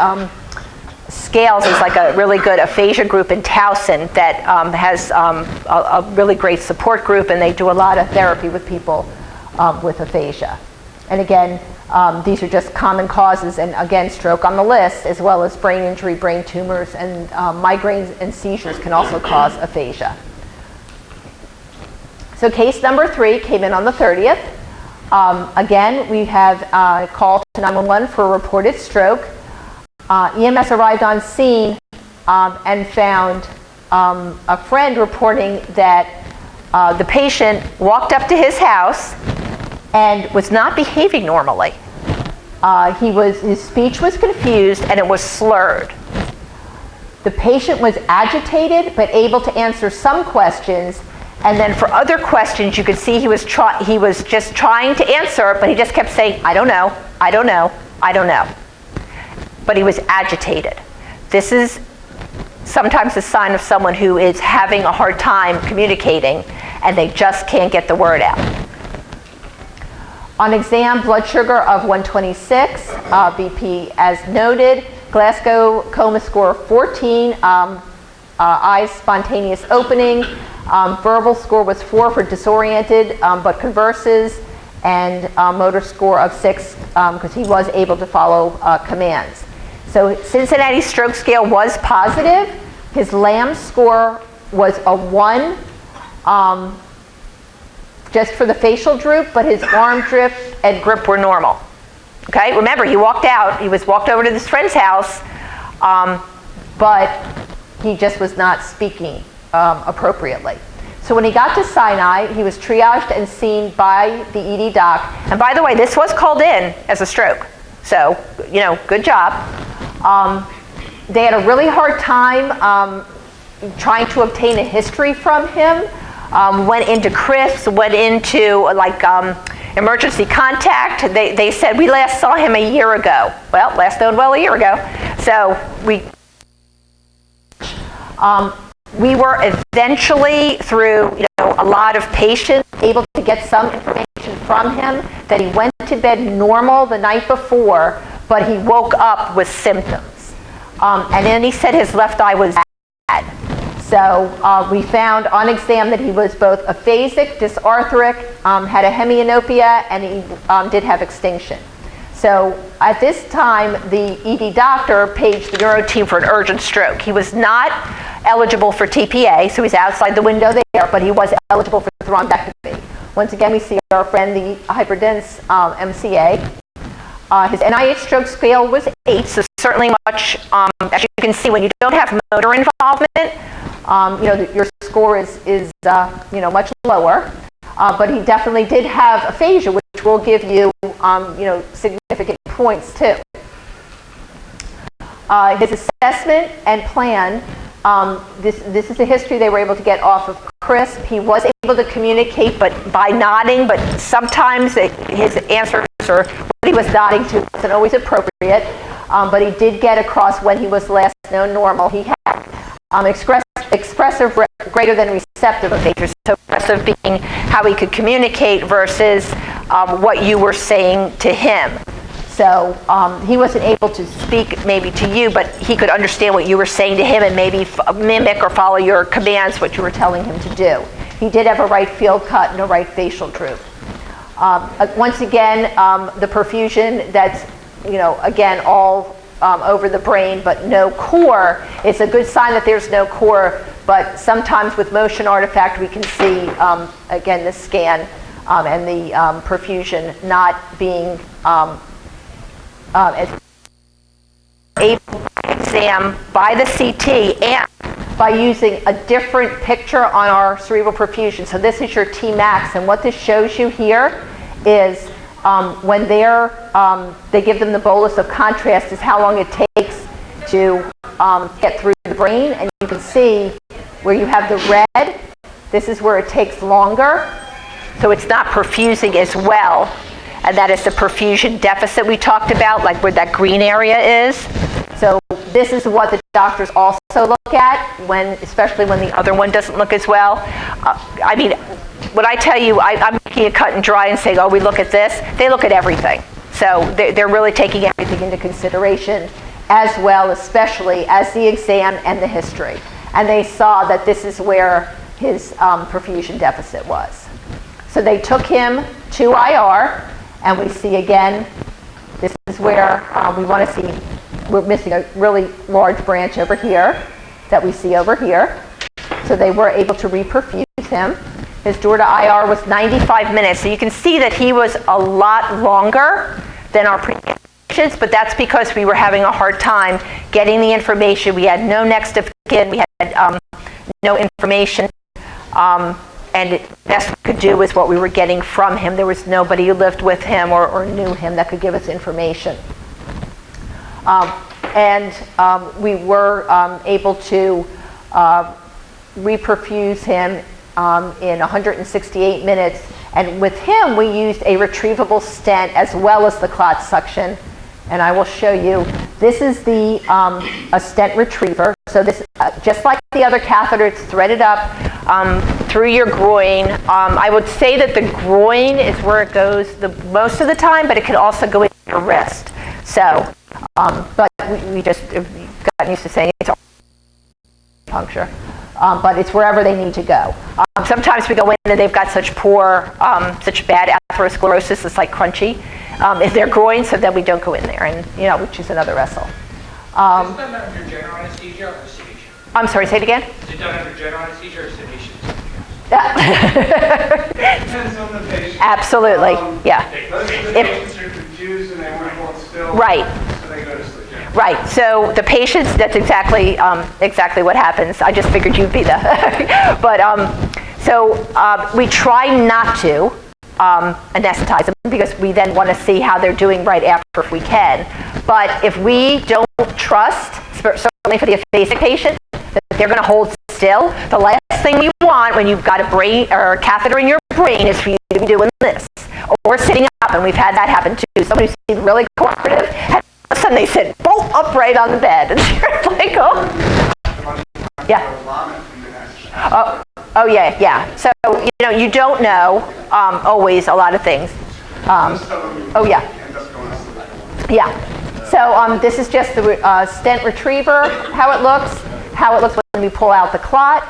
Scales is like a really good aphasia group in Towson that has a really great support group, and they do a lot of therapy with people with aphasia. And again, these are just common causes, and again, stroke on the list, as well as brain injury, brain tumors, and migraines and seizures can also cause aphasia. So case number 3 came in on the 30th. Again, we have a call to 911 for a reported stroke. EMS arrived on scene and found a friend reporting that the patient walked up to his house and was not behaving normally. His speech was confused and it was slurred. The patient was agitated but able to answer some questions, and then for other questions you could see he was just trying to answer, but he just kept saying, I don't know, I don't know, I don't know. But he was agitated. This is sometimes a sign of someone who is having a hard time communicating and they just can't get the word out. On exam, blood sugar of 126, BP as noted, Glasgow Coma score 14, eyes spontaneous opening, verbal score was 4 for disoriented but converses, and motor score of 6 because he was able to follow commands. So Cincinnati Stroke Scale was positive. His LAM score was a 1, just for the facial droop, but his arm drift and grip were normal. Okay, remember he walked out, he walked over to this friend's house, but he just was not speaking appropriately. So when he got to Sinai, he was triaged and seen by the ED doc. And by the way, this was called in as a stroke. So, good job. They had a really hard time trying to obtain a history from him. Went into CRIFs, went into emergency contact. They said, we last saw him a year ago. Well, last known well a year ago. So we were eventually, through a lot of patients, able to get some information from him that he went to bed normal the night before, but he woke up with symptoms. And then he said his left eye was bad. So we found on exam that he was both aphasic, dysarthric, had a hemianopia, and he did have extinction. So at this time, the ED doctor paged the neuro team for an urgent stroke. He was not eligible for TPA, so he's outside the window there, but he was eligible for thrombectomy. Once again, we see our friend, the hyperdense MCA. His NIH Stroke Scale was 8, so certainly much, as you can see, when you don't have motor involvement, your score is much lower. But he definitely did have aphasia, which will give you, significant points too. His assessment and plan, this is a history they were able to get off of CRISP. He was able to communicate, but by nodding, but sometimes his answers or what he was nodding to wasn't always appropriate. But he did get across when he was last known normal. He had expressive greater than receptive aphasia. So expressive being how he could communicate versus what you were saying to him. So he wasn't able to speak maybe to you, but he could understand what you were saying to him and maybe mimic or follow your commands, what you were telling him to do. He did have a right field cut and a right facial droop. Once again, the perfusion that's, again, all over the brain, but no core. It's a good sign that there's no core, but sometimes with motion artifact, we can see, again, the scan and the perfusion not being as able to exam by the CT and by using a different picture on our cerebral perfusion. So this is your T-max, and what this shows you here is when they give them the bolus of contrast is how long it takes to get through the brain, and you can see where you have the red, this is where it takes longer, so it's not perfusing as well, and that is the perfusion deficit we talked about, like where that green area is. So this is what the doctors also look at, especially when the other one doesn't look as well. When I tell you I'm making it cut and dry and saying, oh, we look at this, they look at everything. So they're really taking everything into consideration as well, especially as the exam and the history. And they saw that this is where his perfusion deficit was. So they took him to IR, and we see again, this is where we want to see, we're missing a really large branch over here that we see over here. So they were able to reperfuse him. His door to IR was 95 minutes. So you can see that he was a lot longer than our previous patients, but that's because we were having a hard time getting the information. We had no next of kin. We had no information. And the best we could do is what we were getting from him. There was nobody who lived with him or knew him that could give us information. We were able to reperfuse him in 168 minutes. And with him, we used a retrievable stent as well as the clot suction. And I will show you. This is a stent retriever. So this, just like the other catheter, it's threaded up through your groin. I would say that the groin is where it goes the most of the time, but it can also go into your wrist. So, but we just have gotten used to saying it's puncture. But it's wherever they need to go. Sometimes we go in and they've got such bad atherosclerosis, it's like crunchy in their groin, so then we don't go in there, and which is another wrestle. Is it done under general anesthesia or sedation? I'm sorry, say it again? Is it done under general anesthesia or sedation? Depends on the patient. Absolutely, yeah. Most of the patients are confused and they want to hold still. Right. So they go to sleep. Right. So the patients, that's exactly what happens. I just figured you'd be the. But we try not to anesthetize them because we then want to see how they're doing right after if we can. But if we don't trust, certainly for the aphasic patient, that they're going to hold still. The last thing you want when you've got a brain or a catheter in your brain is for you to be doing this or sitting up, and we've had that happen too. Somebody who seemed really cooperative, and all of a sudden they sit bolt upright on the bed, and you're like, oh. Yeah. Oh yeah, yeah. So, you don't know always a lot of things. Oh yeah. Yeah. So this is just the stent retriever, how it looks when we pull out the clot.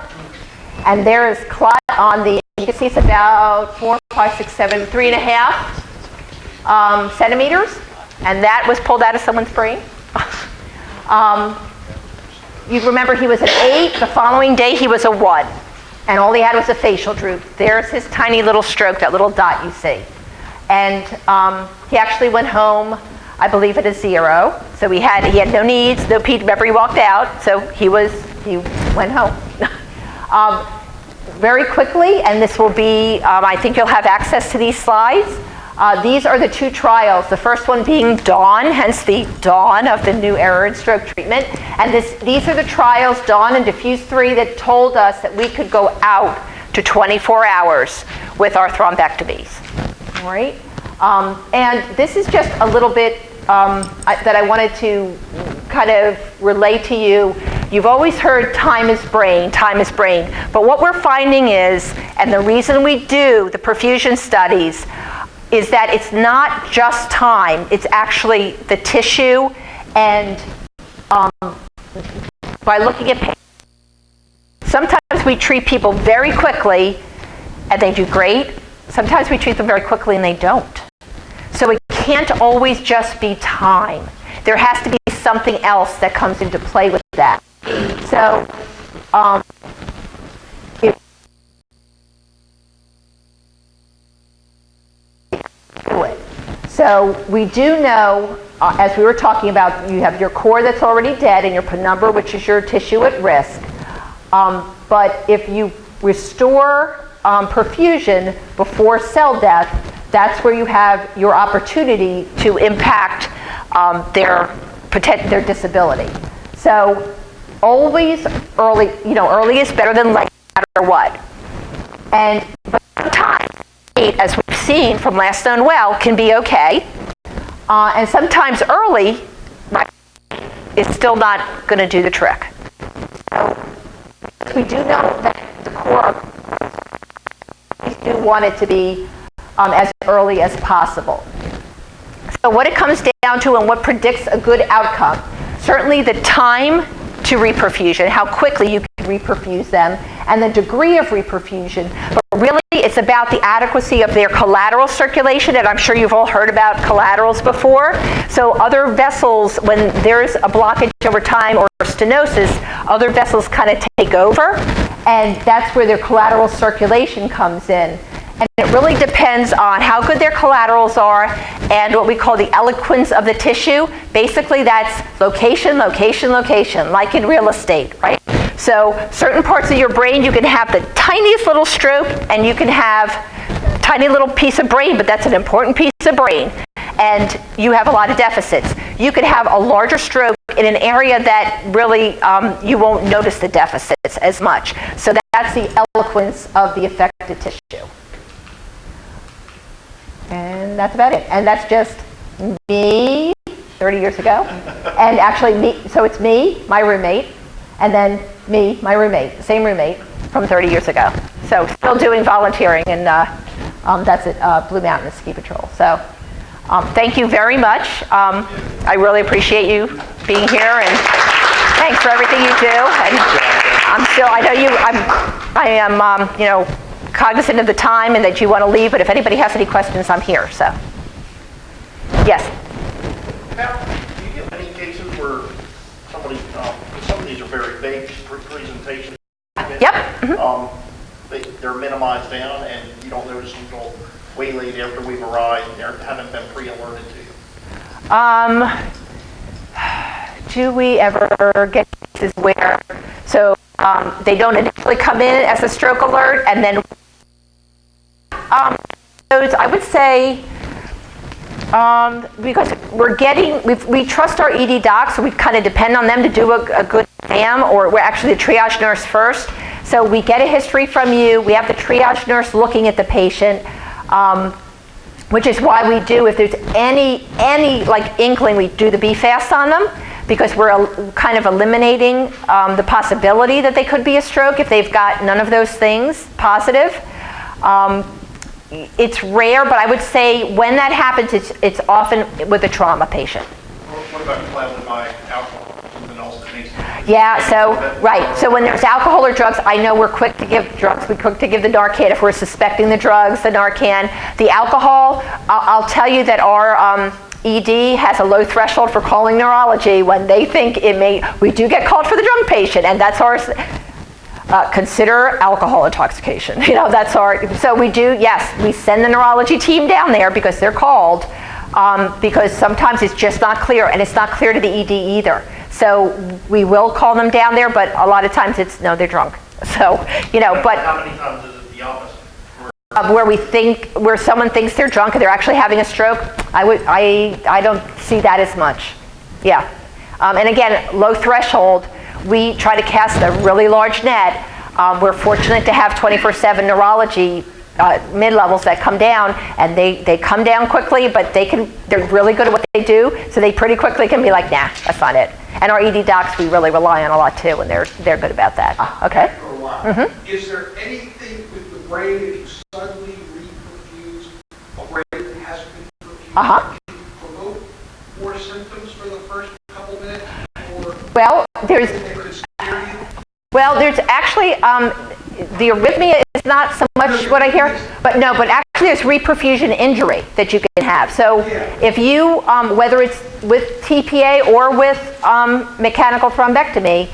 And there is clot on the, you can see it's about 4, 5, 6, 7, 3.5 centimeters. And that was pulled out of someone's brain. You remember he was an 8, the following day he was a 1. And all he had was a facial droop. There's his tiny little stroke, that little dot you see. And he actually went home, I believe, at a 0. So he had no needs, no pee, remember he walked out, so he went home. Very quickly, and this will be, I think you'll have access to these slides. These are the 2 trials, the first one being DAWN, hence the dawn of the new era in stroke treatment. And these are the trials, DAWN and Diffuse 3, that told us that we could go out to 24 hours with our thrombectomies. All right? And this is just a little bit that I wanted to kind of relay to you. You've always heard time is brain, time is brain. But what we're finding is, and the reason we do the perfusion studies, is that it's not just time, it's actually the tissue. And by looking at patients, sometimes we treat people very quickly and they do great. Sometimes we treat them very quickly and they don't. So it can't always just be time. There has to be something else that comes into play with that. So So we do know, as we were talking about, you have your core that's already dead and your penumbra, which is your tissue at risk. But if you restore perfusion before cell death, that's where you have your opportunity to impact their disability. So always early, early is better than late, no matter what. And but sometimes, as we've seen from last known well, can be okay. And sometimes early is still not going to do the trick. So we do know that the core, we do want it to be as early as possible. So what it comes down to and what predicts a good outcome, certainly the time to reperfusion, how quickly you can reperfuse them, and the degree of reperfusion. But really, it's about the adequacy of their collateral circulation, and I'm sure you've all heard about collaterals before. So other vessels, when there's a blockage over time or stenosis, other vessels kind of take over, and that's where their collateral circulation comes in. And it really depends on how good their collaterals are and what we call the eloquence of the tissue. Basically, that's location, location, location, like in real estate, right? So certain parts of your brain, you can have the tiniest little stroke and you can have a tiny little piece of brain, but that's an important piece of brain. And you have a lot of deficits. You could have a larger stroke in an area that really you won't notice the deficits as much. So that's the eloquence of the affected tissue. And that's about it. And that's just me 30 years ago. And actually me, so it's me, my roommate, and then me, my roommate, same roommate from 30 years ago. So still doing volunteering, and that's at Blue Mountain Ski Patrol. So thank you very much. I really appreciate you being here, and thanks for everything you do. And I am cognizant of the time and that you want to leave, but if anybody has any questions, I'm here, so. Yes? Now, do you get many cases where somebody, some of these are very vague presentations. Yep. Mm-hmm. They're minimized down and you don't notice them until way late after we've arrived and they haven't been pre-alerted to you. Do we ever get cases where, so they don't initially come in as a stroke alert and then those, I would say, because we trust our ED docs, so we kind of depend on them to do a good exam, or we're actually the triage nurse first. So we get a history from you. We have the triage nurse looking at the patient, which is why we do, if there's any like inkling, we do the BFAST on them, because we're kind of eliminating the possibility that they could be a stroke if they've got none of those things positive. It's rare, but I would say when that happens, it's often with a trauma patient. What about clouded by alcohol, something else that needs to be? Yeah, so, right. So when there's alcohol or drugs, I know we're quick to give drugs. We're quick to give the Narcan if we're suspecting the drugs, the Narcan. The alcohol, I'll tell you that our ED has a low threshold for calling neurology when they think it may. We do get called for the drunk patient, and that's our, consider alcohol intoxication. You know, that's our, so we do, yes, we send the neurology team down there because they're called, because sometimes it's just not clear, and it's not clear to the ED either. So we will call them down there, but a lot of times it's, no, they're drunk. So, you know, but. How many times is it the opposite? Where someone thinks they're drunk and they're actually having a stroke, I don't see that as much. Yeah. And again, low threshold, we try to cast a really large net. We're fortunate to have 24/7 neurology mid-levels that come down, and they come down quickly, but they're really good at what they do, so they pretty quickly can be like, nah, that's not it. And our ED docs, we really rely on a lot too, and they're good about that. Okay. For a while. Mm-hmm. Is there anything with the brain if you suddenly reperfuse a brain that hasn't been perfused? Can you promote more symptoms for the first couple minutes? Or Well, there's actually, the arrhythmia is not so much what I hear, but actually there's reperfusion injury that you can have. So if you, whether it's with TPA or with mechanical thrombectomy,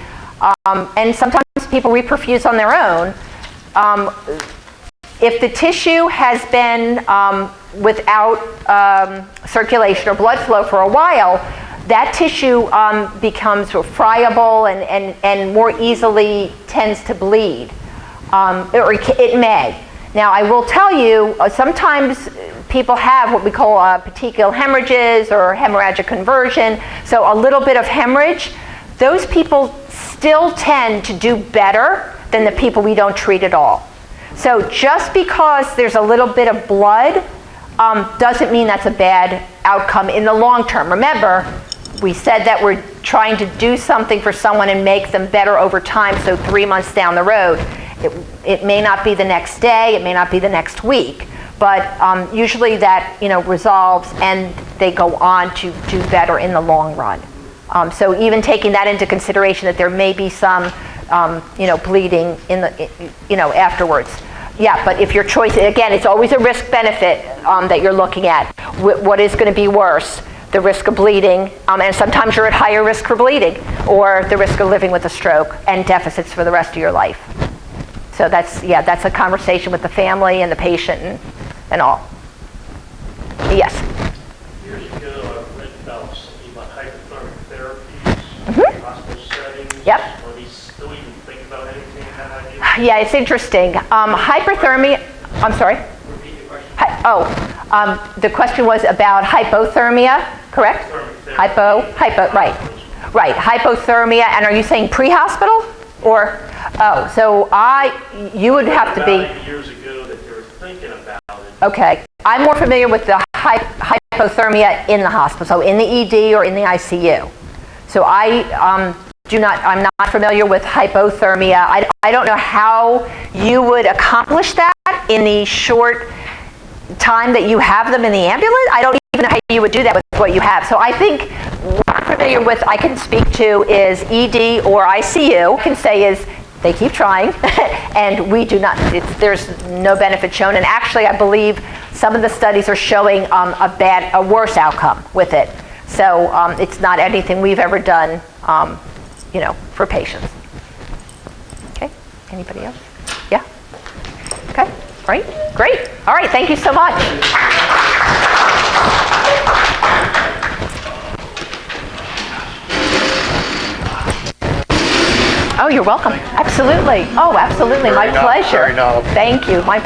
and sometimes people reperfuse on their own, if the tissue has been without circulation or blood flow for a while, that tissue becomes friable and more easily tends to bleed, or it may. Now, I will tell you, sometimes people have what we call petechial hemorrhages or hemorrhagic conversion, so a little bit of hemorrhage. Those people still tend to do better than the people we don't treat at all. So just because there's a little bit of blood doesn't mean that's a bad outcome in the long term. Remember, we said that we're trying to do something for someone and make them better over time, so 3 months down the road. It may not be the next day, it may not be the next week, but usually that resolves and they go on to do better in the long run. So even taking that into consideration, that there may be some bleeding in the afterwards. Yeah, but if your choice, again, it's always a risk-benefit that you're looking at. What is going to be worse? The risk of bleeding, and sometimes you're at higher risk for bleeding, or the risk of living with a stroke and deficits for the rest of your life. So that's a conversation with the family and the patient and all. Yes? Years ago, I read about something about hypothermic therapies, in hospital settings. Yep. Are they still even thinking about anything in that idea? Yeah, it's interesting. Hyperthermia, I'm sorry? Repeat the question. The question was about hypothermia, correct? Right. Right, hypothermia, and are you saying pre-hospital? Or, so you would have to be. Years ago that they were thinking about it. Okay, I'm more familiar with the hypothermia in the hospital, so in the ED or in the ICU. So I'm not familiar with hypothermia. I don't know how you would accomplish that in the short time that you have them in the ambulance. I don't even know how you would do that with what you have. So I think what I'm familiar with, I can speak to, is ED or ICU. I can say is they keep trying, and we do not. There's no benefit shown, and actually, I believe some of the studies are showing a worse outcome with it. So it's not anything we've ever done, for patients. Okay. Anybody else? Yeah. Okay. Great. Great. All right. Thank you so much. Oh, you're welcome. Absolutely. Oh, absolutely. My pleasure. Thank you. My